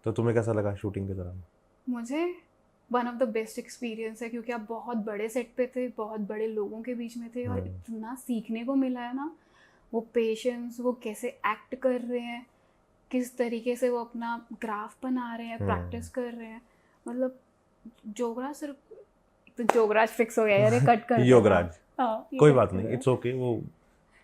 तो तुम्हें कैसा लगा शूटिंग के दौरान? मुझे one of the best experience है, क्योंकि आप बहुत बड़े सेट पे थे, बहुत बड़े लोगों के बीच में थे, और इतना सीखने को मिला है ना, वो पेशेंस, वो कैसे एक्ट कर रहे हैं, किस तरीके से वो अपना ग्राफ बना रहे हैं, प्रैक्टिस कर रहे हैं, मतलब जोगराज सर, तो जोगराज फिक्स हो गया यार, ये कट कर योगराज, हाँ, कोई बात नहीं, इट्स ओके, वो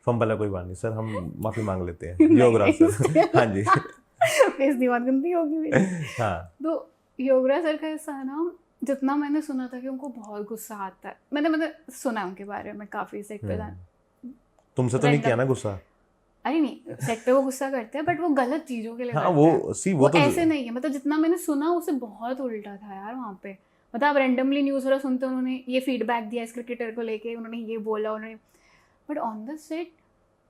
फंबल है, कोई बात नहीं सर, हम माफी मांग लेते हैं। योगराज सर, हाँ जी। बेइज्जती बात गंदी होगी मेरी। हाँ, तो योगराज सर का ऐसा है ना, जितना मैंने सुना था कि उनको बहुत गुस्सा आता है, मैंने सुना उनके बारे में काफ़ी सेट पे। तुमसे तो नहीं किया ना गुस्सा? अरे नहीं, सेट पे वो गुस्सा करते हैं, बट वो गलत चीज़ों के लिए हाँ, करते हैं। वो तो ऐसे नहीं है, मतलब जितना मैंने सुना उससे बहुत उल्टा था यार वहाँ पे। मतलब आप रैंडमली न्यूज़ वाला सुनते हो, उन्होंने ये फीडबैक दिया इस क्रिकेटर को लेके, उन्होंने ये बोला, उन्होंने, बट ऑन द सेट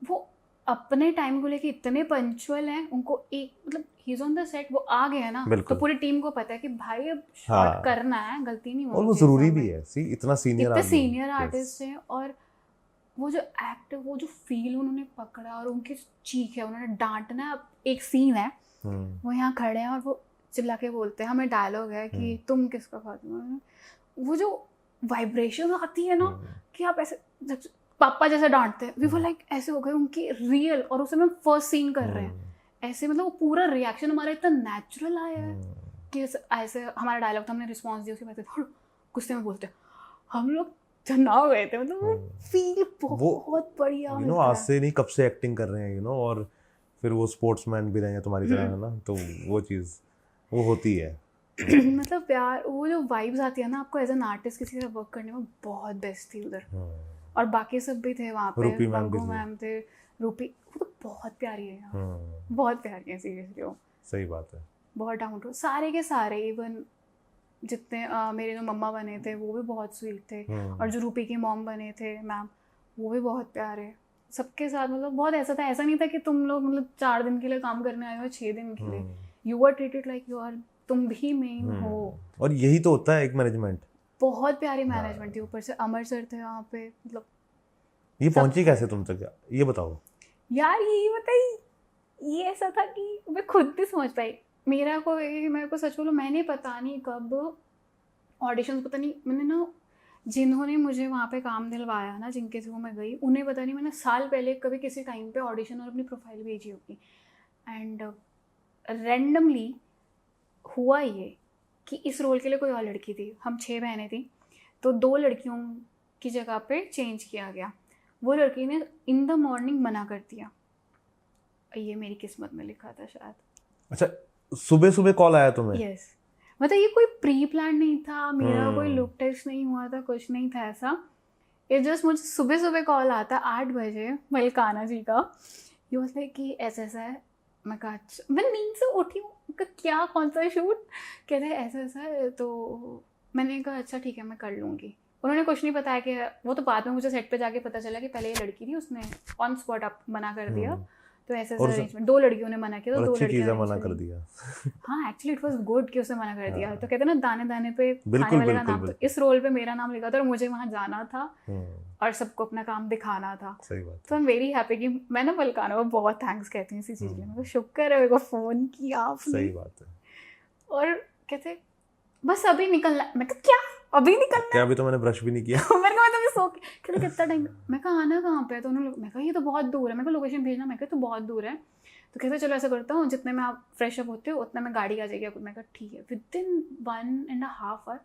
वो अपने टाइम को लेके इतने पंचुअल हैं, उनको एक मतलब he is on the set, वो आ गया ना, तो पूरी टीम को पता है कि भाई अब शॉट करना है, गलती नहीं होनी चाहिए। और वो जरूरी भी है, सी इतना सीनियर आर्टिस्ट है, और वो जो एक्ट, वो जो फील उन्होंने पकड़ा, और उनकी चीख है, उन्होंने डांटना, एक सीन है वो यहाँ खड़े हैं और वो चिल्ला के बोलते हैं, हमें डायलॉग है कि तुम किसका खाते, वो जो वाइब्रेशन आती है ना कि आप ऐसे पापा जैसे डांटते हैं, वी वो लाइक ऐसे हो गए उनकी रियल, और उसे हम फर्स्ट सीन कर रहे हैं ऐसे, मतलब वो पूरा रिएक्शन हमारा इतना नेचुरल आया है कि ऐसे हमारा डायलॉग था, हमने रिस्पॉन्स दिया, उसके बाद गुस्से में बोलते हैं, हम लोग जना हो गए थे, मतलब वो फील बहुत बढ़िया, आज से नहीं कब से एक्टिंग कर रहे हैं, और फिर वो स्पोर्ट्समैन भी रहे हैं तुम्हारी तरह, है ना, तो वो चीज़ वो होती है। मतलब प्यार, वो जो वाइब्स आती है ना आपको एज एन आर्टिस्ट किसी के साथ वर्क करने में, बहुत बेस्ट थी उधर। और बाकी सब भी थे वहाँ पे, बंगू मैम थे, रूपी, वो तो बहुत प्यारी है यार, बहुत प्यारी है सीरियसली वो। सही बात है, बहुत डाउन टू, सारे के सारे, इवन जितने मेरे जो मम्मा बने थे वो भी बहुत स्वीट थे, और जो रूपी की मॉम बने थे मैम, वो भी बहुत प्यारे, सबके साथ मतलब बहुत ऐसा था, ऐसा नहीं था कि तुम लोग मतलब 4 दिन के लिए काम करने आए हो, 6 दिन के लिए, you are treated like you are, तुम भी मेन हो। और यही तो होता है एक मैनेजमेंट, बहुत प्यारी मैनेजमेंट थी, ऊपर से अमर सर थे वहाँ पे, मतलब ये पहुंची कैसे तुम तक, ये बताओ। यार यही बताइए, ये ऐसा था कि मैं खुद नहीं समझ पाई। मेरे को सच बोलो, मैंने पता नहीं कब ऑडिशन, पता नहीं मैंने ना, जिन्होंने मुझे वहाँ पे काम दिलवाया ना, जिनके थ्रू मैं गई, उन्हें पता नहीं मैंने साल पहले कभी किसी टाइम पे ऑडिशन और अपनी प्रोफाइल भेजी होगी। एंड रैंडमली हुआ ये कि इस रोल के लिए कोई और लड़की थी, हम 6 बहनें थी, तो 2 लड़कियों की जगह पे चेंज किया गया। वो लड़की ने इन द मॉर्निंग मना कर दिया। ये मेरी किस्मत में लिखा था शायद। अच्छा, सुबह सुबह कॉल आया तुम्हें? यस, मतलब ये कोई प्री प्लान नहीं था मेरा, कोई लुक टेस्ट नहीं हुआ था, कुछ नहीं था ऐसा। ये जस्ट मुझे सुबह सुबह कॉल आता 8 बजे मलिकाना जी का, ये वाज लाइक कि ऐसा ऐसा है। मैं कहा अच्छा, मैं नींद से उठी हूँ, क्या कौन सा शूट, कहते हैं ऐसा ऐसा है, तो मैंने कहा अच्छा ठीक है मैं कर लूँगी। उन्होंने कुछ नहीं बताया कि वो तो बाद में मुझे सेट पे जाके पता चला कि पहले ये लड़की थी, उसने ऑन स्पॉट आप मना कर दिया। तो ऐसे अरेंजमेंट, 2 लड़कियों ने मना किया, तो 2 लड़कियां मना कर दिया। हाँ एक्चुअली इट वाज गुड कि उसने मना कर दिया। तो कहते हैं ना दाने दाने पे बिल्कुल, खाने वाले का बिल्कुल, नाम, तो बिल्कुल। इस रोल पे मेरा नाम लिखा था और मुझे वहाँ जाना था और सबको अपना काम दिखाना था। सही बात। तो आई एम वेरी हैप्पी कि मैं ना मलिकाना को बहुत थैंक्स कहती हूँ इसी चीज़ के लिए, शुक्र है मेरे को फ़ोन किया आपने। सही बात है। और कहते बस अभी निकलना, मैं कहा क्या अभी निकलना, क्या अभी तो मैंने ब्रश भी नहीं किया। मैंने कहा मैं तो सो के, कहते कितना टाइम, मैं कहा आना कहाँ पे है, तो उन्होंने, मैं कहा ये तो बहुत दूर है, मैं कहा लोकेशन भेजना, मैं कहा तो बहुत दूर है। तो कहते चलो ऐसा करता हूँ, जितने में आप फ्रेश अप होते हो उतना में गाड़ी आ जाएगी आपको। मैं कहा ठीक है। विदिन 1.5 आवर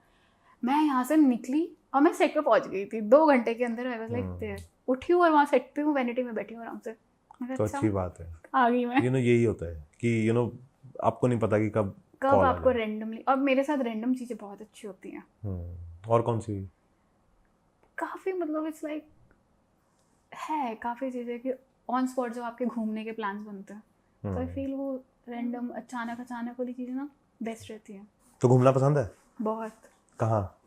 मैं यहाँ से निकली और मैं सेट पे पहुँच गई थी 2 घंटे के अंदर। आई वाज लाइक उठी हूँ और वहाँ सेट पे हूँ, वैनिटी में बैठी हूँ आराम से। तो अच्छी बात है, आ गई मैं। यही होता है कि आपको नहीं पता कि कब आपको रैंडमली, और मेरे साथ रैंडम चीज़ें बहुत अच्छी होती हैं। और कौन सी? काफ़ी, मतलब इट्स लाइक है काफ़ी चीज़ें कि ऑन स्पॉट जब आपके घूमने के प्लान्स बनते हैं, तो आई फील वो रैंडम अचानक वाली चीज़ें ना बेस्ट रहती हैं। तो घूमना पसंद है? बहुत। कहाँ?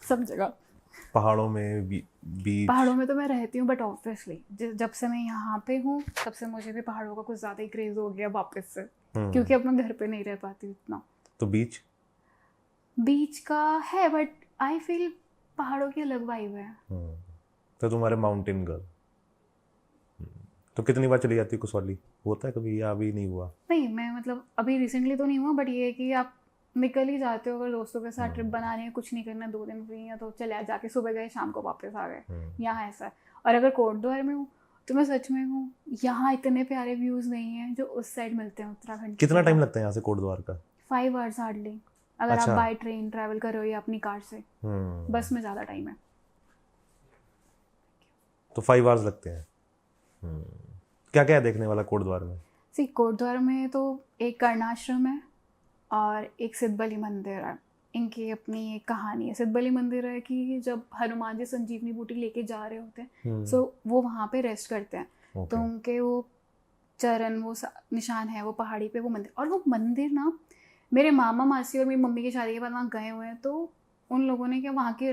सब जगह। पहाड़ों में, बीच? पहाड़ों में तो मैं रहती हूँ, बट ऑब्वियसली जब से मैं यहाँ पे हूँ तब से मुझे भी पहाड़ों का कुछ ज़्यादा ही क्रेज हो गया वापस से, क्योंकि अब मैं घर पे नहीं रह पाती इतना। तो बीच का है, बट आई फील पहाड़ों की अलग वाइब है। तो तुम्हारे माउंटेन गर्ल, तो कितनी बार चली जाती है कुसौली? होता है कभी या अभी नहीं हुआ? नहीं, मैं मतलब अभी रिसेंटली तो नहीं हुआ, बट ये है कि आप निकल ही जाते हो अगर दोस्तों के साथ ट्रिप बनाने, कुछ नहीं करना, 2 दिन फ्री है तो चले जाके सुबह गए शाम को वापस आ गए। यहाँ ऐसा है। और अगर कोटद्वार में हूँ तो मैं सच में हूँ, यहाँ इतने प्यारे व्यूज़ नहीं हैं जो उस साइड मिलते हैं उत्तराखंड। कितना टाइम लगता है यहाँ से कोटद्वार का? 5 आवर्स हार्डली, अगर आप बाय ट्रेन ट्रैवल कर रहे हो या अपनी कार से। बस में ज़्यादा टाइम है, तो 5 आवर्स लगते हैं। क्या क्या है देखने वाला कोटद्वार में? कोटद्वार में तो एक कर्णाश्रम है और एक सिद्धबली मंदिर है। इनकी अपनी एक कहानी है। सिद्धबली मंदिर है कि जब हनुमान जी संजीवनी बूटी लेके जा रहे होते हैं, सो वो वहाँ पे रेस्ट करते हैं, तो उनके वो चरण, वो निशान है वो पहाड़ी पे वो मंदिर। और वो मंदिर ना, मेरे मामा मासी और मेरी मम्मी की शादी के बाद वहाँ गए हुए हैं, तो उन लोगों ने क्या वहाँ के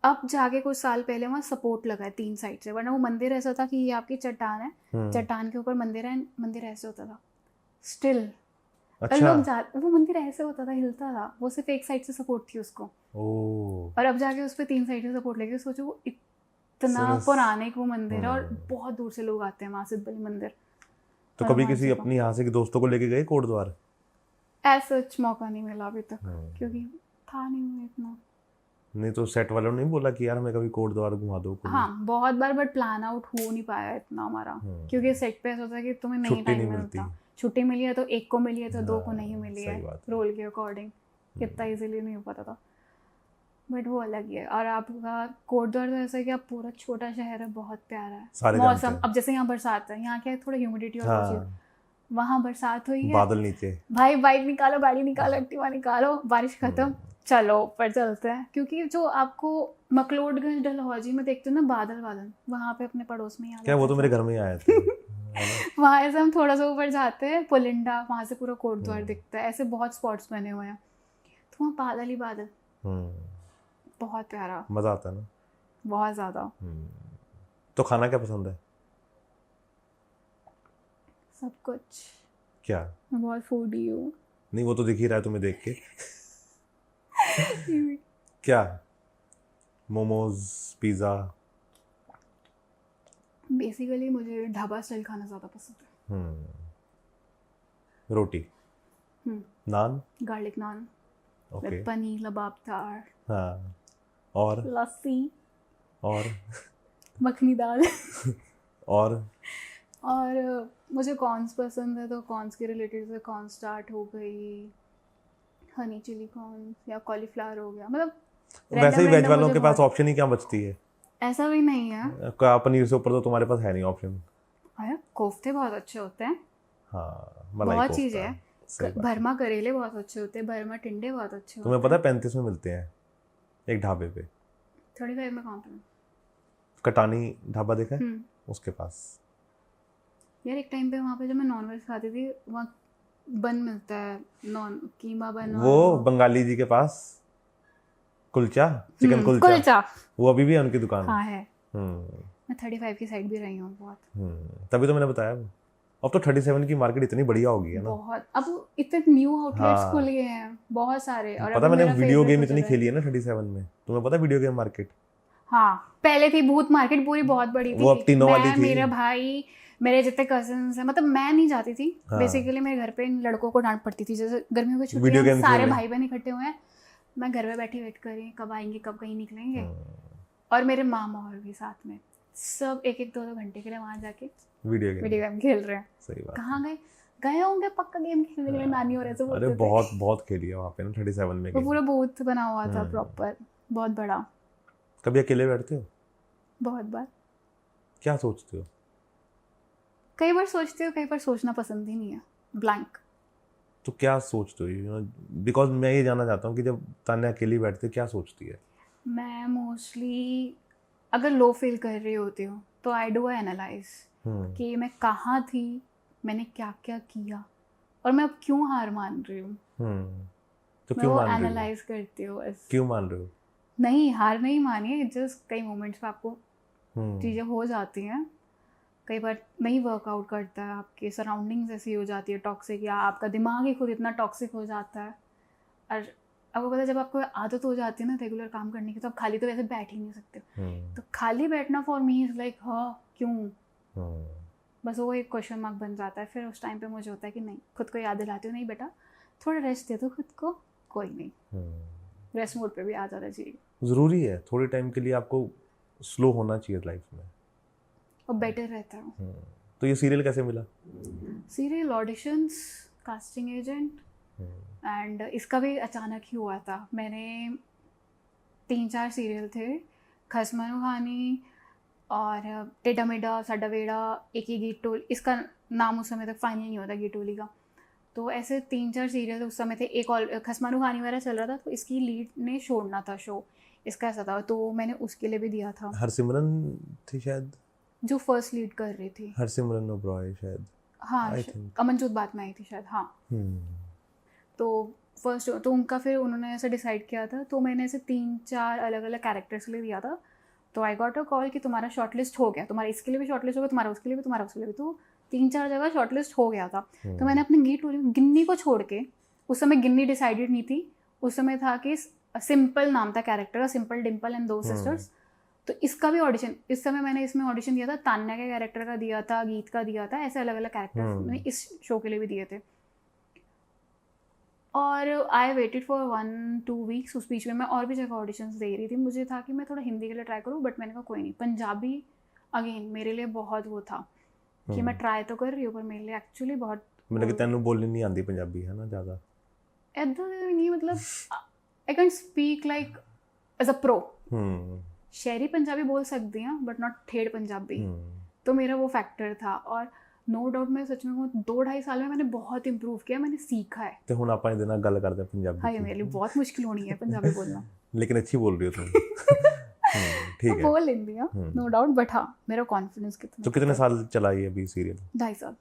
अब जाके कुछ साल पहले वहाँ सपोर्ट लगा है 3 साइड से, वरना वो मंदिर ऐसा था कि ये आपकी चट्टान है, चट्टान के ऊपर मंदिर है, मंदिर ऐसे होता था स्टिल। अच्छा। वो मंदिर ऐसे होता था, हिलता था, वो सिर्फ एक साइड से सपोर्ट थी उसको। और अब जाके उस पर 3 साइड से सपोर्ट लगी। सोचो वो इतना पुराने वो मंदिर है और बहुत दूर से लोग आते हैं वहाँ सिद्धबली मंदिर। तो कभी किसी अपनी यहाँ से दोस्तों को लेके गए कोटद्वार? ऐसा मौका नहीं मिला अभी तक, क्योंकि था नहीं इतना। नहीं तो सेट वालों ने नहीं बोला कि यार हमें कभी कोटद्वार घुमा दो? हाँ बहुत बार, बट प्लान आउट हो नहीं पाया इतना हमारा, क्योंकि सेट पे ऐसा होता है कि तुम्हें नहीं टाइम मिलता। छुट्टी मिली है तो एक को मिली है तो 2 को नहीं मिली है, रोल के अकॉर्डिंग इतना इजीली नहीं हो पाता था। बट वो अलग ही है। और आपका कोटद्वार तो ऐसा है कि आप पूरा छोटा शहर है, बहुत प्यारा है। मौसम अब जैसे यहाँ बरसात है, यहाँ क्या है थोड़ा ह्यूमिडिटी और वहाँ बरसात हुई है, बादल नीचे, भाई बाइक निकालो, गाड़ी निकालो, एक्टिवा निकालो, बारिश खत्म, चलो ऊपर चलते हैं। क्योंकि जो आपको मकलोडगंज डलहौजी में देखते हो ना बादल वहाँ पे अपने पड़ोस में क्या वो तो मेरे घर में आए थे। वहाँ से हम थोड़ा सा ऊपर जाते हैं, पुलिंडा, वहाँ से पूरा कोटद्वार दिखता है। ऐसे बहुत स्पॉट्स बने हुए हैं, तो वहाँ बादल ही बादल, बहुत प्यारा, मजा आता है ना बहुत ज़्यादा। तो खाना क्या पसंद है? सब कुछ। क्या? मैं बहुत फूडी हूँ। नहीं वो तो दिख ही रहा है तुम्हें देख के। क्या? मोमोज, पिज़्ज़ा? बेसिकली मुझे ढाबा स्टाइल खाना ज़्यादा पसंद है। रोटी, naan, garlic naan okay, with paneer lababdar, हाँ, और लस्सी, और मखनी दाल और और मुझे कॉर्न्स पसंद है, तो कॉर्न्स के रिलेटेड से कॉर्न स्टार्ट हो गई, हनी चिली कॉर्न्स या कॉलीफ्लावर हो गया, मतलब वैसे ही वेज random वालों मुझे के पास बहुत- ऑप्शन ही क्या बचती है? ऐसा भी नहीं है। पनीर से ऊपर तो तुम्हारे पास है नहीं ऑप्शन। अरे कोफ्ते बहुत अच्छे होते हैं, हाँ, मलाई बहुत कोफ्ता, चीज़ें हैं। सही बात है। भरमा करेले बहुत अच्छे होते हैं, भरमा टिंडे बहुत अच्छे तुम्हें होते पता है 35 में मिलते हैं एक ढाबे पे? हैं। 35 में कहाँ पे? कटानी ढाबा देखा है? उसके पास। यार एक टाइम पे वहाँ पे जब मैं नॉनवेज खाती थी, वहाँ बन मिलता है, नॉन कीमा बन, वो बंगाली जी के पास कुलचा, चिकन कुलचा, कुलचा, वो अभी भी है उनकी दुकान। हाँ है। हम्म मैं 35 की साइड भी रही हूँ बहुत। तभी तो मैंने बताया। अब तो 37 की मार्केट इतनी बढ़िया हो गई है ना। बहुत, अब इतने न्यू आउटलेट्स हाँ। खुल गए हैं बहुत सारे। और पता अभी मैंने मेरा वीडियो favorite गेम हो इतनी चुका है। खेली है ना 37 में। तुम्हें पता है वीडियो गेम मार्केट? हाँ, पहले थी भूत मार्केट, पूरी बहुत बड़ी थी। वो अब तीनों वाली मैं, थी। मेरा भाई, मेरे जितने कजिन्स हैं, मतलब मैं नहीं जाती थी। हाँ। बेसिकली मेरे घर पे इन लड़कों को डांट पड़ती थी, जैसे गर्मियों की वीडियो छुट्टियां, गेम सारे खेलने। भाई बहन इकट्ठे हुए हैं, मैं घर में बैठी वेट कर रही हूँ, कब आएंगे, कब कहीं निकलेंगे। और मेरे मामा और भी साथ में, सब एक एक 2-2 घंटे के लिए वहाँ जाके वीडियो गेम खेल रहे हैं। सही बात। कहाँ गए होंगे पक्का गेम खेलने के लिए, नानी और ऐसे अरे बोलते थे। बहुत बहुत खेली है वहाँ पे ना 37 में वो गेम। पूरा बूथ बना हुआ था प्रॉपर, बहुत बड़ा। कभी अकेले बैठते हो? बहुत बार। क्या सोचते हो? कई बार सोचती हूँ, कई बार सोचना पसंद ही नहीं है, ब्लैंक। तो क्या सोचते हो? बिकॉज मैं ये जानना चाहता हूँ कि जब तान्या अकेली बैठती है क्या सोचती है? मैं मोस्टली अगर लो फील कर रही होती हूँ तो आई डू एनालाइज कि मैं कहाँ थी, मैंने क्या क्या किया, और मैं अब क्यों हार मान रही हूँ। तो मैं क्यों वो मान रही हो? एनालाइज करती हूँ बस। क्यों मान रहे हो? नहीं, हार नहीं मानी, जस्ट कई मोमेंट्स पे आपको चीज़ें हो जाती हैं, कई बार नहीं वर्कआउट करता है, आपके सराउंडिंग्स ऐसी हो जाती है टॉक्सिक, या आपका दिमाग ही खुद इतना टॉक्सिक हो जाता है। और आपको पता है, जब आपको आदत हो जाती है ना रेगुलर काम करने की, तो आप खाली तो वैसे बैठ ही नहीं सकते। तो खाली बैठना फॉर मी इज़ लाइक हाँ क्यों, बस वो एक क्वेश्चन मार्क बन जाता है। फिर उस टाइम पे मुझे होता है कि नहीं, खुद को याद दिलाती हूँ, नहीं बेटा थोड़ा रेस्ट दे दो खुद को, कोई नहीं, रेस्ट मोड पे भी आ जाना चाहिए। ज़रूरी है थोड़े टाइम के लिए आपको स्लो होना चाहिए लाइफ में, और बेटर रहता है। तो ये सीरियल कैसे मिला? Serial auditions, casting agent, and इसका भी अचानक ही हुआ था। मैंने 3-4 सीरियल थे, खसमनु खानी और टेढ़ा मेढ़ा, साडा वेड़ा, एक ही गीत टोली, इसका नाम उस समय तक फाइनल नहीं होता गीत टोली का। तो ऐसे 3-4 सीरियल उस समय थे। एक और खसमनु खानी वाला चल रहा था, तो इसकी लीड ने छोड़ना था शो, इसका ऐसा था, तो मैंने उसके लिए भी दिया था। हरसिमरन थी शायद, जो फर्स्ट लीड कर रही थी। हरसिमरन ओबरॉय शायद। हाँ, I think। अमनजोत बाद में आई थी शायद। हाँ, तो फर्स्ट, तो उनका फिर उन्होंने ऐसे डिसाइड किया था, तो मैंने ऐसे 3-4 अलग अलग कैरेक्टर्स के लिए दिया था। तो आई गॉट अ कॉल कि तुम्हारा शॉर्टलिस्ट हो गया, तुम्हारा इसके लिए भी शॉर्टलिस्ट हो गया, तुम्हारा उसके लिए भी, तुम्हारा उसके लिए भी। तो 3-4 जगह शॉर्टलिस्ट हो गया था। तो मैंने अपने गीत टोली गिन्नी को छोड़ के, उस समय गिन्नी डिसाइडेड नहीं थी, उस समय था कि सिंपल नाम था कैरेक्टर का, सिंपल डिम्पल एंड 2 सिस्टर्स। तो इसका भी ऑडिशन, इस समय मैंने इसमें ऑडिशन दिया था, तान्या के कैरेक्टर का दिया था, गीत का दिया था, ऐसे अलग अलग कैरेक्टर्स मैंने इस शो के लिए भी दिए थे। और आई वेटेड फॉर 1-2 वीक्स, उस बीच में मैं और भी जगह ऑडिशंस दे रही थी। मुझे था कि मैं थोड़ा हिंदी के लिए ट्राई करूँ, बट मैंने कहा कोई नहीं, पंजाबी अगेन मेरे लिए बहुत वो था कि मैं ट्राई तो कर रही हूँ, पर मेरे लिए एक्चुअली बहुत, मैंने कि तेनू बोलनी नहीं आती पंजाबी है ना ज़्यादा? ऐसा नहीं, मतलब I can speak like as a pro. शहरी पंजाबी बोल सकती हैं, बट नॉट ठेठ पंजाबी। तो मेरा वो फैक्टर था। और नो डाउट मैं सच में कहूँ 2-2.5 साल में मैंने बहुत इंप्रूव किया, मैंने सीखा है। तो हुण आपां इहदे नाल गल करदे हां पंजाबी हाँ, ये मेरे लिए बहुत मुश्किल होनी है पंजाबी बोलना। लेकिन अच्छी बोल रही हो तुम। ठीक है, बोल लेंदी हूँ नो डाउट, बट हाँ मेरा कॉन्फिडेंस कितना। तो कितने साल चला ये अभी सीरियल? 2.5 साल।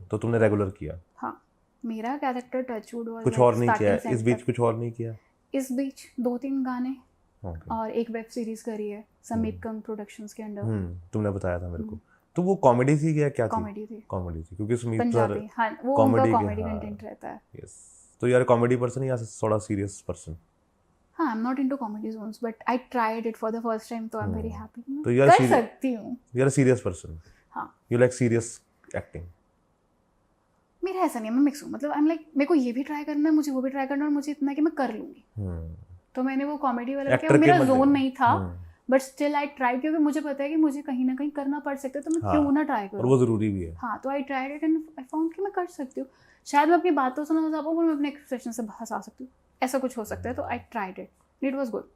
तो तुमने रेगुलर किया? हाँ, मेरा कैरेक्टर टचवुड वाज कुछ और नहीं किया इस बीच? कुछ और नहीं किया इस बीच? 2-3 गाने और एक वेब सीरीज करी है समीप कंग प्रोडक्शंस के अंडर। तुमने बताया था मेरे को। तो वो कॉमेडी थी या क्या थी? कॉमेडी थी। कॉमेडी थी क्योंकि समीप पंजाबी, हाँ वो उनका कॉमेडी कंटेंट रहता है। यस, तो यार कॉमेडी पर्सन या थोड़ा सीरियस पर्सन? हाँ, I'm not into comedy zones, but I tried it for the first time, तो I'm very happy. तो you are कर serious- सकती हूँ. You are a serious person. हाँ. You like serious acting. मेरा ऐसा नहीं है, मैं मिक्स हूँ. मतलब I'm like मेरे को ये भी ट्राई करना है, मुझे वो भी ट्राई करना है, और मुझे इतना है कि मैं कर लूँगी. तो मैंने वो कॉमेडी वाला किया, Actor मेरा के जोन मतलब- नहीं था, बट स्टिल आई ट्राई, क्योंकि मुझे पता है कि मुझे कहीं ना कहीं करना पड़ सकता है, तो मैं हाँ. क्यों ना ट्राई और करूँ. वो जरूरी भी है. हाँ, तो I tried it and I found कि मैं कर सकती हूँ. शायद मैं अपनी बातों से ना हंसा पाऊँ, पर मैं अपने एक्सप्रेशन से हंसा सकती हूँ. ऐसा कुछ हो सकता है. तो I tried it, it was good.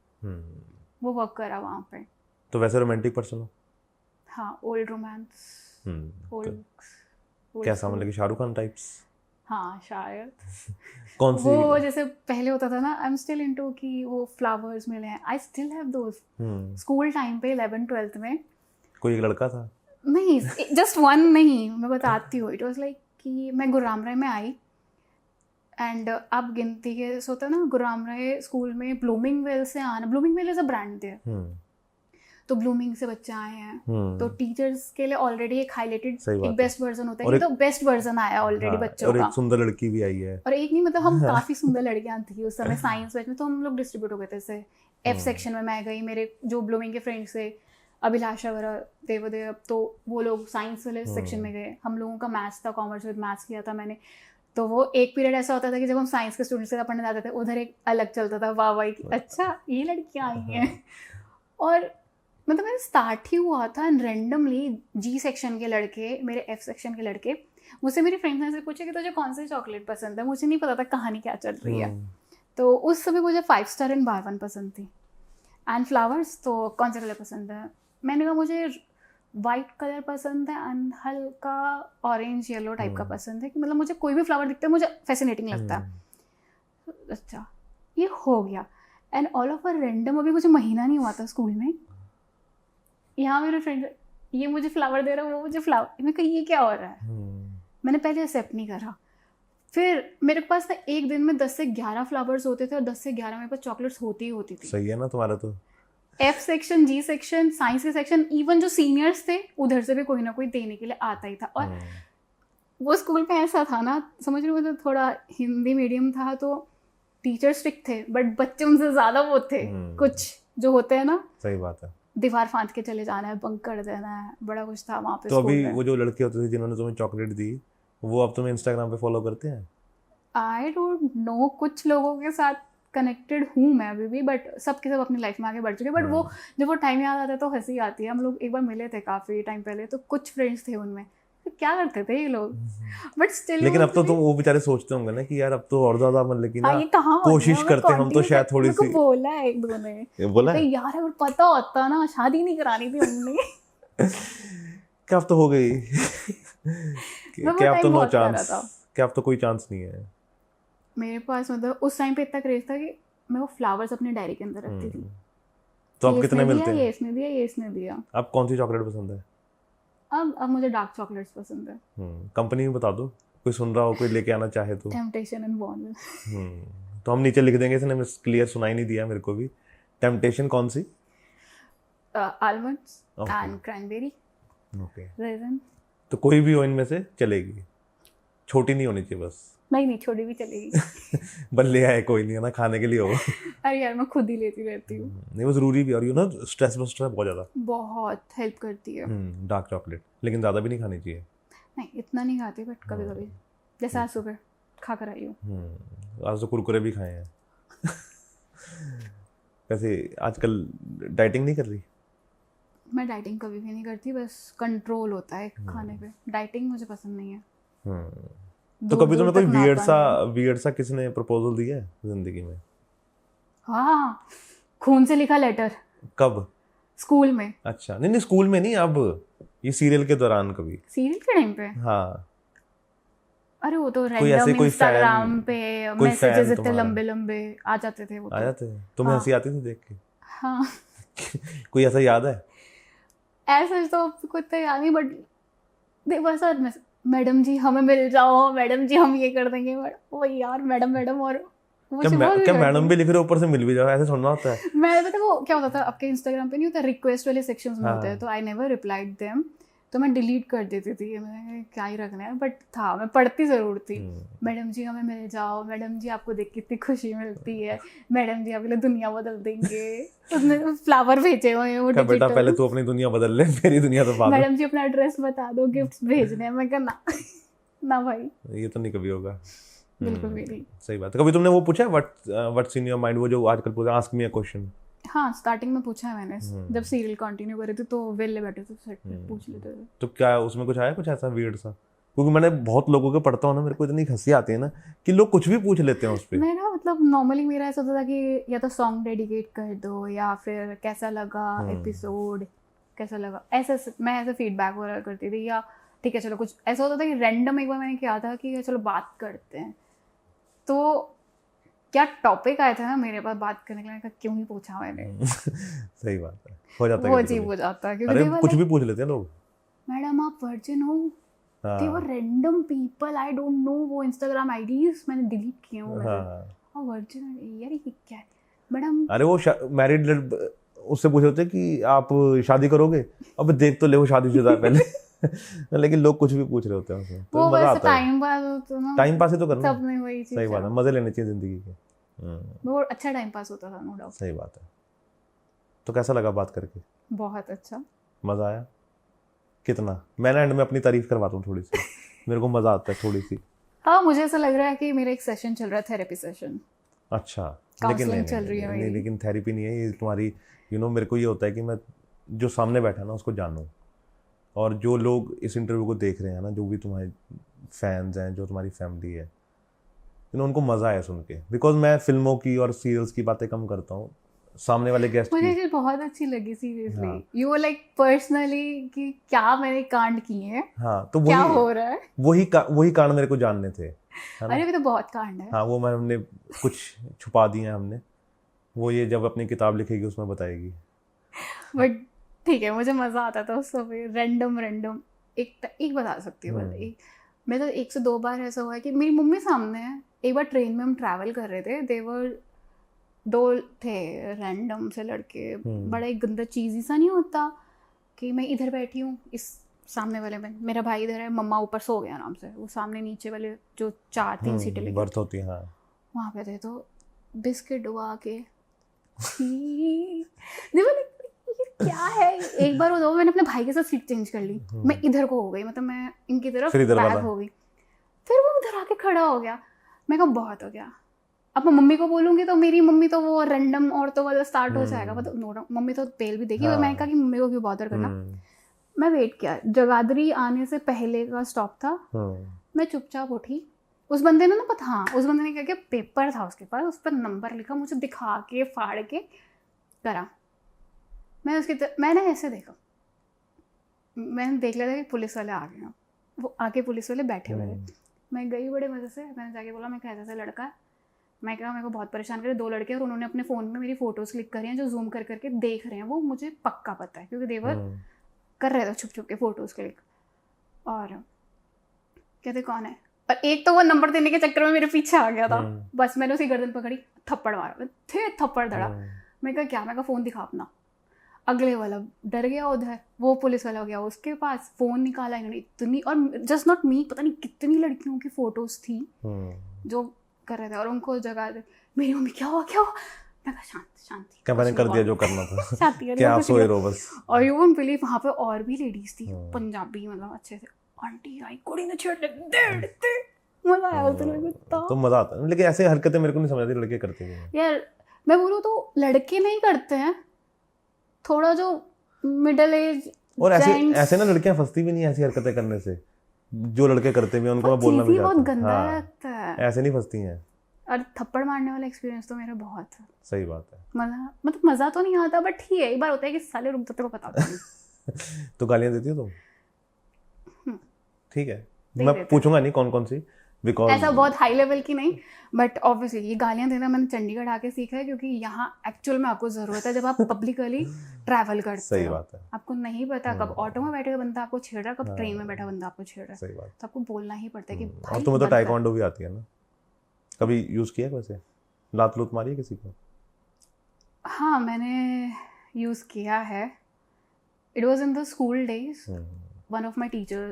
वो वर्क करा वहाँ पे. तो वैसे रोमांटिक पर्सन हो? हाँ, ओल्ड रोमांस, ओल्ड. कैसा, मतलब कि शाहरुख खान टाइप्स? हाँ, शायद. कौन सी? वो जैसे पहले होता था ना, आई एम स्टिल इनटू कि वो फ्लावर्स मिले हैं. I still have those. School time पे 11th-12th में कोई एक लड़का था? नहीं, जस्ट वन नहीं, मैं बताती हूँ. इट वाज लाइक कि मैं गुरुग्राम राय में आई, एंड अब गिनती के होता है ना, गुरुग्राम राय स्कूल में ब्लूमिंग वेल से आना. Blooming well is a brand there. तो ब्लूमिंग से बच्चे आए हैं, तो टीचर्स के लिए ऑलरेडी एक हाईलाइटेड एक बेस्ट वर्जन होता है कि तो बेस्ट वर्जन आया ऑलरेडी बच्चों और का. एक सुंदर लड़की भी आई है. और एक नहीं, मतलब हम काफी सुंदर लड़कियां थी उस समय साइंस बैच में. तो हम लोग डिस्ट्रीब्यूट हो गए थे. जैसे एफ सेक्शन में मैं गई, मेरे जो ब्लूमिंग के फ्रेंड्स थे अभिलाषा वरा देवदेव, तो वो लोग साइंस वाले सेक्शन में गए. हम लोगों का मैथ्स था, कॉमर्स विद मैथ्स किया था मैंने. तो वो एक पीरियड ऐसा होता था कि जब हम साइंस के स्टूडेंट्स के साथ पढ़ने जाते थे, उधर एक अलग चलता था वाह वाह कि अच्छा ये लड़कियाँ आई हैं. और मतलब मेरा स्टार्ट ही हुआ था रैंडमली. जी सेक्शन के लड़के, मेरे एफ सेक्शन के लड़के मुझसे, मेरी फ्रेंड्स ने से पूछा कि तुझे कौन सी चॉकलेट पसंद है. मुझे नहीं पता था कहानी क्या चल रही है. तो उस समय मुझे 5 स्टार एंड बारवन पसंद थी. एंड फ्लावर्स तो कौन सा कलर पसंद है. मैंने कहा मुझे वाइट कलर पसंद है एंड हल्का ऑरेंज येलो टाइप का पसंद है, कि मतलब मुझे कोई भी फ्लावर दिखता है मुझे फैसिनेटिंग लगता है. अच्छा, ये हो गया. And all of a random, अभी मुझे महीना नहीं हुआ था स्कूल में, यहाँ मेरे फ्रेंड ये मुझे फ्लावर दे रहा है, वो मुझे फ्लावर. मैं कही ये क्या हो रहा है. मैंने पहले एक्सेप्ट नहीं करा. फिर मेरे पास ना एक दिन में 10 से 11 फ्लावर्स होते थे, और 10 से 11 मेरे पास चॉकलेट्स होती ही होती थी. सही है ना तुम्हारा तो. एफ सेक्शन, जी सेक्शन, साइंस के सेक्शन, इवन जो सीनियर्स थे उधर से भी कोई ना कोई देने के लिए आता ही था. और वो स्कूल में ऐसा था ना, समझ रहे हो, मतलब थोड़ा हिंदी मीडियम था, तो टीचर स्ट्रिक्ट थे, बट बच्चे उनसे ज़्यादा वो थे. कुछ जो होते हैं ना, सही बात है, दीवार फांद के चले जाना है, बंक कर देना है, बड़ा कुछ था वहाँ पे. तो अभी वो जो लड़के होते थे जिन्होंने तुम्हें चॉकलेट दी, वो अब तुम्हें इंस्टाग्राम पे फॉलो करते हैं? आई डोंट नो, कुछ लोगों के साथ कनेक्टेड हूँ मैं अभी भी, बट सबके सब अपनी लाइफ में आगे बढ़ चुके हैं. बट वो जब वो टाइम याद आता है तो हंसी आती है. हम लोग एक बार मिले थे काफ़ी टाइम पहले, तो कुछ फ्रेंड्स थे उनमें, तो क्या करते थे ये लोग, बट स्टिल. लेकिन अब तो तुम वो बेचारे सोचते होंगे ना कि यार अब तो और ज़्यादा, मतलब कि ना ये कहाँ कोशिश करते हम तो शायद थोड़ी सी. बोला है एक दो ने, बोला है यार अगर पता होता ना, शादी नहीं करानी थी हमने. क्या अब तो हो गई. क्या अब तो नो चांस, क्या अब तो कोई चांस नहीं है मेरे पास. मतलब उस टाइम पे इतना क्रेज था कि मैं वो फ्लावर्स अपने डायरी के अंदर रखती थी. तो अब कितने मिलते हैं? ये इसने दिया, ये इसने दिया. अब कौन सी चॉकलेट पसंद है? अब मुझे डार्क चॉकलेट्स पसंद है. कंपनी में बता दो, कोई सुन रहा हो, कोई लेके आना चाहे तो. Temptation and born. तो हम नीचे लिख देंगे, इसने क्लियर सुनाई नहीं दिया मेरे को भी. टेम्पटेशन कौन सी? Almonds and cranberry. Okay, raisin. तो कोई भी हो इनमें से चलेगी, छोटी नहीं होनी चाहिए बस. नहीं, छोटी भी चलेगी. बस ले आए, कोई नहीं है ना, खाने के लिए हो. अरे यार मैं खुद ही लेती रहती हूँ. नहीं, वो जरूरी भी, और यू ना स्ट्रेस बस्टर है बहुत ज़्यादा, बहुत हेल्प करती है. डार्क चॉकलेट, लेकिन ज़्यादा भी नहीं खानी चाहिए. नहीं, इतना नहीं खाती, बट कभी कभी, जैसे आज सुबह खा कर आई हूँ. आज तो कुरकुरे भी खाए हैं. वैसे आजकल डाइटिंग नहीं कर रही? मैं डाइटिंग कभी भी नहीं करती, बस कंट्रोल होता है खाने पे. डाइटिंग मुझे पसंद नहीं है. तो कभी तुम्हें कोई वियर्ड सा किसने प्रपोजल दिया है जिंदगी में? हाँ, खून से लिखा लेटर. कब? स्कूल में. अच्छा, नहीं स्कूल में नहीं, अब ये सीरियल के दौरान कभी? सीरियल के टाइम पे? हाँ. अरे वो तो रैंडम इंस्टाग्राम पे मैसेजेस इतने लंबे लंबे आ जाते थे. वो आ जाते थे, तुम्हें हंसी आती थी देख के? हाँ. कोई ऐसा याद है? ऐसा तो कुछ तो याद नहीं, बट वैसा मैडम जी हमें मिल जाओ, मैडम जी हम ये कर देंगे. वो यार मैडम और क्या मैडम भी लिख रहे ऊपर से मिल भी जाओ, ऐसे सुनना होता है? मैं पता वो क्या होता था, आपके इंस्टाग्राम पे नहीं होता रिक्वेस्ट वाले सेक्शंस में होते हैं, तो आई नेवर रिप्लाइड देम. तो मैं डिलीट कर देती थी, मैं क्या ही रखना है, बट था, मैं पढ़ती ज़रूर थी। मैडम जी हमें मिल जाओ, मैडम जी आपको देख के कितनी खुशी मिलती है, मैडम जी आपके लिए दुनिया बदल देंगे। उसने फ्लावर भेजे हुए हैं वो क्या बेटा पहले डिजिटल, तू अपनी दुनिया बदल ले, मेरी दुनिया तो बाद में। मैडम जी अपना एड्रेस बता दो, गिफ्ट्स भेजने हैं। मैं कहा ना ना भाई, ये तो नहीं कभी होगा। बिल्कुल भी नहीं। सही बात है। कभी तुमने वो पूछा व्हाट्स इन योर माइंड, वो जो आजकल पूछा आस्क मी अ क्वेश्चन? हाँ, स्टार्टिंग में पूछा है मैंने, जब सीरियल कंटिन्यू कर रही थी तो वेले बैठे थे सेट पे, पूछ लेते थे। तो क्या उसमें कुछ आया, कुछ ऐसा वियर्ड सा? क्योंकि मैंने बहुत लोगों के पढ़ता हूँ ना, मेरे को इतनी हंसी आती है ना कि लोग कुछ भी पूछ लेते हैं उस पर। मेरा मतलब नॉर्मली मेरा ऐसा होता था कि या तो सॉन्ग डेडिकेट कर दो, या फिर कैसा लगा एपिसोड, कैसा लगा, ऐसे मैं ऐसे फीडबैक वगैरह करती थी। या ठीक है चलो, कुछ ऐसा होता था कि रैंडम एक बार मैंने किया था कि चलो बात करते हैं, तो क्या टॉपिक आया था ना मेरे पास बात करने के लिए, क्यों ही पूछा मैंने। सही बात है, हो जाता है वो कभी अजीब कभी। हो जाता है, क्योंकि अरे they were कुछ like, भी पूछ लेते हैं लोग। मैडम आप वर्जिन हो, they were random people, I don't know, वो इंस्टाग्राम आईडीज मैंने डिलीट किए हो मेरे। और वर्जिन यार ये क्या है मैडम। अरे वो मैरिड उससे पूछे होते कि आप शादी करोगे, अब देख तो ले वो शादीशुदा है पहले। लेकिन लोग कुछ भी पूछ रहे होते हैं उसमें, तो वो मजा वैसे आता है। टाइम पास होता ना, टाइम पास ही तो करना। सब में वही चीज सही बात है, मजे लेने चाहिए जिंदगी के। वो अच्छा टाइम पास होता था, नो डाउट। सही बात है। तो कैसा लगा बात करके? बहुत अच्छा, मजा आया कितना? मैंने एंड में अपनी तारीफ करवाता हूँ थोड़ी सी, मेरे को मजा आता है थोड़ी सी। हाँ मुझे ऐसा लग रहा है कि मेरा एक सेशन चल रहा है, थेरेपी सेशन। अच्छा, लेकिन Counseling चल रही है नहीं, मेरी। लेकिन थेरेपी नहीं है ये तुम्हारी। मेरे को ये होता है कि मैं जो सामने बैठा ना उसको जानूं, और जो लोग इस इंटरव्यू को देख रहे हैं ना, जो भी तुम्हारे फैंस हैं, जो तुम्हारी फैमिली है, उनको मज़ा आया सुन के। बिकॉज मैं फिल्मों की और सीरियल्स की बातें कम करता हूँ, सामने वाले गेस्ट मुझे की। ये बहुत अच्छी लगी सीरियसली। हाँ। यू वर लाइक पर्सनली कि क्या मैंने कांड किए हैं, हाँ, तो क्या हो रहा है। वही कारण मेरे को जानने थे, है ना? अरे भी तो बहुत कांड है। हाँ, वो हमने कुछ छुपा दिए हैं हमने, वो ये जब अपनी किताब लिखेगी उसमें बताएगी। बट ठीक है, मुझे मज़ा आता था उस समय। रैंडम एक बता सकती हूँ बस, एक मैं तो 1 से 2 बार ऐसा हुआ है कि मेरी मम्मी सामने है। एक बार ट्रेन में हम ट्रैवल कर रहे थे, देवर 2 थे रैंडम से लड़के, बड़ा एक गंदा चीज़ी सा नहीं होता कि मैं इधर बैठी हूँ इस सामने वाले में, मेरा भाई इधर है, मम्मा ऊपर सो गया आराम से, वो सामने नीचे वाले जो 4-3 सीटें लेके बर्थ होती है, हाँ। वहाँ पे थे, तो बिस्किट डुबा के देखो ये क्या है। एक बार वो मैंने अपने भाई के साथ सीट चेंज कर ली, मैं इधर को हो गई, मतलब मैं इनकी तरफ फिर इधर बैक वाला। हो गई, फिर वो उधर आके खड़ा हो गया। मैं कहा बहुत हो गया, अब मैं मम्मी को बोलूँगी तो मेरी मम्मी तो वो रैंडम औरतों वाला स्टार्ट हो जाएगा, मतलब नो मम्मी तो पेल भी देगी। हाँ। मैं कहा कि मम्मी को क्यों बॉदर करना। मैं वेट किया, जगाधरी आने से पहले का स्टॉप था, मैं चुपचाप उठी। उस बंदे ने ना पता, हाँ उस बंदे ने क्या किया, पेपर था उसके पास, उस पर नंबर लिखा, मुझे दिखा के फाड़ के करा। मैं मैंने ऐसे देखा, मैंने देख लिया था कि पुलिस वाले आ गए हैं, वो आके पुलिस वाले बैठे हुए थे। मैं गई बड़े मज़े से, मैंने जाके बोला मैं कैसा लड़का है, मैं कहा मेरे को बहुत परेशान करे 2 लड़के, और उन्होंने अपने फ़ोन में मेरी फ़ोटोज़ क्लिक करी हैं जो जूम कर करके देख रहे हैं, वो मुझे पक्का पता है क्योंकि देवर कर रहे थे छुप छुप के फ़ोटोज़ क्लिक। और कहते कौन है, और एक तो वो नंबर देने के चक्कर में मेरे पीछे आ गया था, बस मैंने उसी गर्दन पकड़ी, थप्पड़ मारा, थे थप्पड़ धड़ा। मैं कहा क्या, मैं कहा फ़ोन दिखा अपना। अगले वाला डर गया, उधर वो पुलिस वाला हो गया, उसके पास फ़ोन निकाला इन्होंने, इतनी, और जस्ट नॉट मी, पता नहीं कितनी लड़कियों की फ़ोटोज़ थी जो कर रहे थे, और उनको जगा दे। मेरी मम्मी क्या हुआ, मैं कहा शांति क्या मैंने कर दिया जो करना था, शांति क्या आप सोए रहो बस। और यू वोंट बिलीव वहाँ पे और भी लेडीज थी, पंजाबी, मतलब अच्छे से, आंटी आई कुड़ी ने छेड़ दे, मजा आया उस दिन। तो मजा आता है, लेकिन ऐसे हरकतें मेरे को नहीं समझ आती लड़के करते हैं यार। मैं बोलूँ तो लड़के नहीं करते हैं, थोड़ा जो मिडिल एज, और ऐसे ना लड़कियां फंसती भी नहीं ऐसी हरकतें करने से, जो लड़के करते भी उनको मैं बोलना भी बहुत चाहता गंदा हूं। लगता है, ऐसे नहीं फंसती हैं। और थप्पड़ मारने वाला एक्सपीरियंस तो मेरा बहुत है। सही बात है। मतलब मजा तो नहीं आता, बट ठीक है, एक बार होता है कि साले रुक जाते को पता नहीं। तो गालियां देती हो तुम? ठीक है, मैं देते पूछूंगा नहीं कौन कौन सी, बिकॉज ऐसा बहुत हाई लेवल की नहीं, बट ऑब्वियसली ये गालियां देना मैंने चंडीगढ़ आके सीखा है, क्योंकि यहाँ एक्चुअल में आपको ज़रूरत है जब आप पब्लिकली ट्रैवल करते हो। सही बात है। आपको नहीं पता कब ऑटो में बैठे हुए बंदा आपको छेड़ रहा है, कब ट्रेन में बैठा बंदा आपको छेड़ रहा है, सही बात। तो आपको बोलना ही पड़ता है कि भाई। और तुम्हें तो टाइकोंडो भी आती है ना, कभी यूज किया है वैसे? लात लूत मारी है किसी को? हाँ मैंने यूज़ किया है, it was in the school days, one of my teacher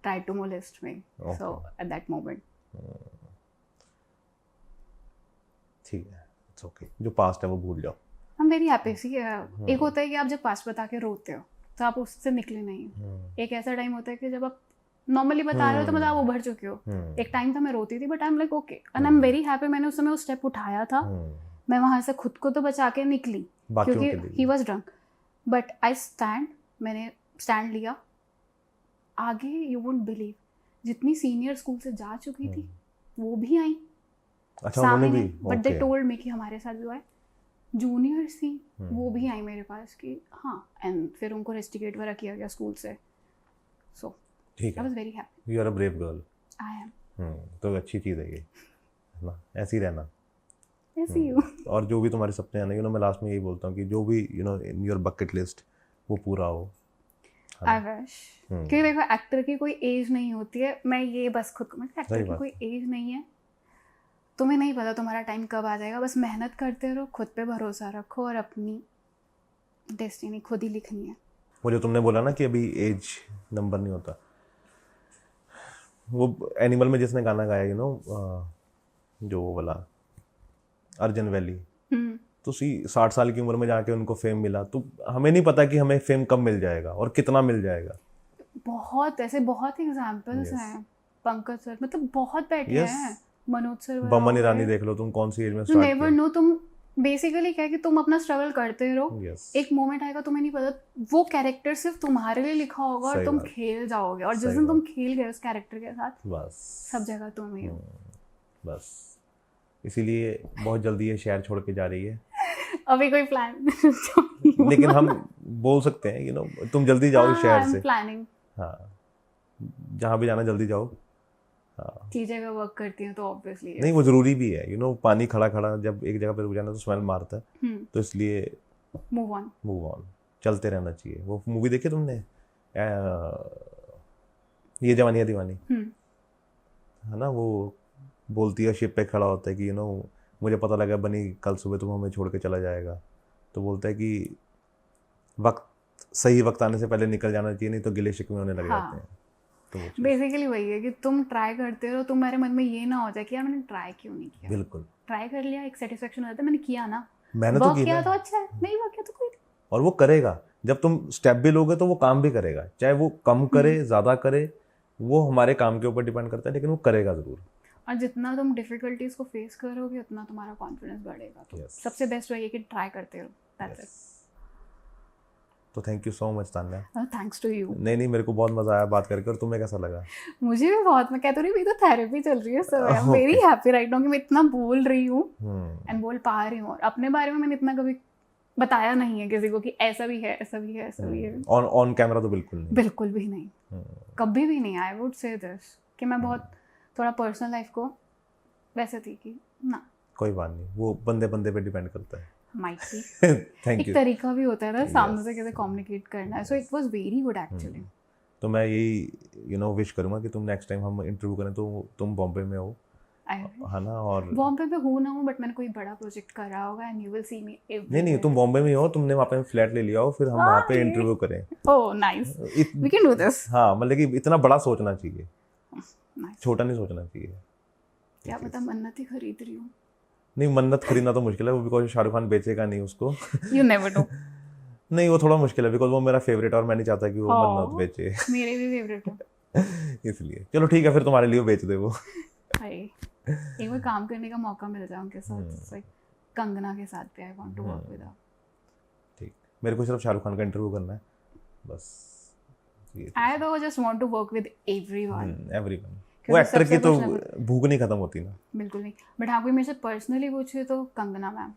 tried to molest me. Okay. So at that moment. ठीक है, इट्स ओके, जो पास्ट है वो भूल जाओ। I'm very happy. See, एक होता है कि आप जब पास्ट बता के रोते हो तो आप उससे निकले नहीं। एक ऐसा टाइम होता है कि जब आप नॉर्मली बता रहे हो तो मतलब आप उभर चुके हो। एक टाइम था मैं रोती थी, but I am like okay, and I am very happy मैंने उस समय वो स्टेप उठाया था। मैं वहां से खुद को तो बचा के निकली क्योंकि he was drunk, but I stand, मैंने स्टैंड लिया। आगे यू वोंट बिलीव, जितनी सीनियर स्कूल से जा चुकी थी वो भी आई। अच्छा, उन्होंने भी, बट दे टोल्ड मी कि हमारे साथ भी हुआ है। जूनियर्स थी वो भी आई मेरे पास कि हाँ, एंड फिर उनको रेस्टिकेट वगैरह किया गया स्कूल से। सो ठीक आई है, was very happy. You are a brave girl. I am. तो अच्छी चीज़ है ये, है ना, ऐसे ही रहना। ऐसे ही हूँ। और जो भी तुम्हारे सपने आने, मैं लास्ट में यही बोलता हूँ कि जो भी इन योर बकेट लिस्ट वो पूरा हो। आई विश, क्योंकि देखो एक्टर की कोई एज नहीं होती है। मैं ये बस खुद को, मतलब एक्टर की कोई एज नहीं है। तुम्हें नहीं पता तुम्हारा टाइम कब आ जाएगा, बस मेहनत करते रहो, खुद पे भरोसा रखो और अपनी डेस्टिनी खुद ही लिखनी है। वो जो तुमने बोला ना कि अभी एज नंबर नहीं होता, वो एनिमल में जिसने गाना गाया जो वो वाला अर्जन वैली, तो 60 साल की उम्र में जाके उनको फेम मिला। तो हमें नहीं पता कि हमें फेम कब मिल जाएगा और कितना मिल जाएगा। बहुत ऐसे बहुत एग्जांपल्स हैं। पंकज सर मतलब बहुत बैठे हैं, मनोज सर, बमन ईरानी देख लो, तुम कौन सी एज में यू स्टार्ट नेवर नो। तुम बेसिकली क्या है कि तुम अपना स्ट्रगल करते रहो। एक मोमेंट आएगा, तुम्हें नहीं पता वो कैरेक्टर सिर्फ तुम्हारे लिए लिखा होगा और तुम खेल जाओगे, और जिस दिन तुम खेल गए उस कैरेक्टर के साथ, बस सब जगह तुम ही हो। बस इसीलिए बहुत जल्दी ये शहर छोड़ के जा रही है। अभी कोई प्लान लेकिन हम बोल सकते हैं तुम जल्दी जाओ इस शहर से। प्लानिंग, हाँ, जहाँ भी जाना जल्दी जाओ। हाँ, चीजें अगर वर्क करती हैं तो ऑब्वियसली नहीं, वो जरूरी भी है। पानी खड़ा खड़ा जब एक जगह पे रुक जाना तो स्मेल मारता है, तो इसलिए मूव ऑन चलते रहना चाहिए। वो मूवी देखी तुमने, ये जवानी है दीवानी, है ना? वो बोलती है, शिप पे खड़ा होता है कि मुझे पता लगा बनी कल सुबह तुम हमें छोड़ के चला जाएगा। तो बोलता है कि सही वक्त आने से पहले निकल जाना चाहिए, नहीं तो गिले शिकवे होने लग जाते हैं। तो बेसिकली वही है कि तुम ट्राई करते रहो, तुम्हारे मन में ये ना हो जाए कि यार मैंने ट्राई क्यों नहीं किया। बिल्कुल, ट्राई कर लिया, एक सेटिस्फेक्शन हो जाता है, मैंने किया ना, मैंने तो किया तो अच्छा है, नहीं वर्क किया तो कोई। और वो करेगा, जब तुम स्टेप भी लोगे तो वो काम भी करेगा, चाहे वो कम करे ज़्यादा करे, वो हमारे काम के ऊपर डिपेंड करता है, लेकिन वो करेगा ज़रूर। और जितना तुम डिफिकल्टीज को फेस करोगे उतना तुम्हारा कॉन्फिडेंस बढ़ेगा। तो सबसे बेस्ट वही है कि ट्राई करते रहो, दैट्स इट। तो thank you so much Tanya. Thanks to you. नहीं, मेरे को बहुत मजा आया बात करके। और तुम्हें कैसा लगा? मुझे भी बहुत, मैं कहती रही, मेरी तो थेरेपी चल रही है sir. I am very happy right now कि मैं इतना बोल रही हूँ एंड बोल पा रही हूँ। और अपने बारे में मैंने इतना कभी बताया नहीं है किसी को कि ऐसा भी है, ऐसा भी है, ऐसा भी है। ऑन कैमरा तो बिल्कुल भी नहीं, कभी भी नहीं। आई वुड से दिस कि मैं बहुत थोड़ा पर्सनल लाइफ को वैसे थी कि ना, कोई बात नहीं, वो बंदे पे डिपेंड करता है। Might be thank you. तरीका भी होता है ना सामने से कैसे कम्युनिकेट करना है। So it was very good actually. तो मैं यही विश करूंगा कि तुम नेक्स्ट टाइम हम इंटरव्यू करें तो तुम बॉम्बे में हो, है ना? और बॉम्बे में हूँ ना हूँ, बट मैंने कोई बड़ा प्रोजेक्ट कर रहा होगा and you will see me everywhere. नहीं, तुम बॉम्बे में हो, तुमने वहाँ पे फ्लैट ले लिया हो, फिर हम वहाँ पे इंटरव्यू करें। Oh nice, we can do this. हाँ, मतलब कि इतना बड़ा सोचना चाहिए, छोटा नहीं सोचना चाहिए। क्या पता मन्नत ही खरीद रही हूँ। नहीं, मन्नत खरीदना तो मुश्किल है, वो बिकॉज शाहरुख खान बेचेगा नहीं उसको। You never know. नहीं, वो थोड़ा मुश्किल है बिकॉज वो मेरा फेवरेट और मैं नहीं चाहता कि वो मन्नत बेचे। मेरे भी फेवरेट है इसलिए चलो ठीक है, फिर तुम्हारे लिए बेच दे वो। एक बार काम करने का मौका मिल जाए उनके साथ, कंगना के साथ भी। I want to work with her. ठीक, मेरे को सिर्फ शाहरुख खान का इंटरव्यू करना है बस। आई तो just want to work with everyone. वो एक्टर की तो भूख नहीं खत्म होती ना। बिल्कुल नहीं, बट हाँ कोई मेरे से पर्सनली पूछे तो कंगना मैम,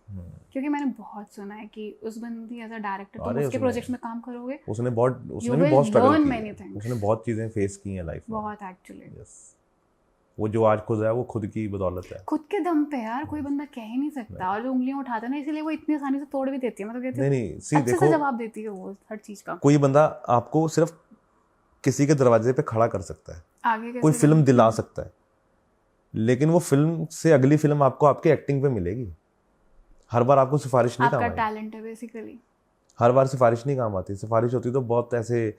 क्योंकि मैंने बहुत सुना है कि उस बंदी एज अ डायरेक्टर तुम उसके प्रोजेक्ट्स में काम करोगे, उसने भी बहुत स्ट्रगल किया, उसने बहुत चीजें फेस की हैं लाइफ में, बहुत एक्चुअली। वो जो आज खुद है वो खुद की बदौलत है, खुद के दम पे यार, कोई बंदा कह ही नहीं सकता। और जो उंगलियां उठाता है ना, इसीलिए वो इतनी आसानी से तोड़ भी देती है। मतलब कहती है नहीं, सी देखो जवाब देती है वो हर चीज का। कोई बंदा आपको सिर्फ किसी के दरवाजे पे खड़ा कर सकता है, आगे कोई फिल्म दिला सकता है, लेकिन वो फिल्म से अगली फिल्म आपको आपके एक्टिंग पे मिलेगी। हर बार आपको सिफारिश नहीं काम आती, आपका टैलेंट है बेसिकली। हर बार सिफारिश नहीं काम आती, सिफारिश होती तो बहुत ऐसे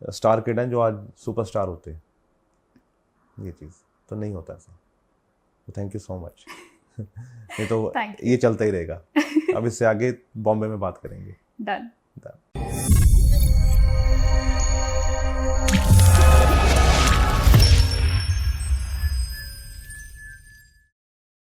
स्टार किड हैं जो आज सुपरस्टार होते हैं, ये चीज़ तो नहीं होता ऐसा। तो थैंक यू सो मच। नहीं तो Thank you. ये चलता ही रहेगा। अब इससे आगे बॉम्बे में बात करेंगे। डन। Done.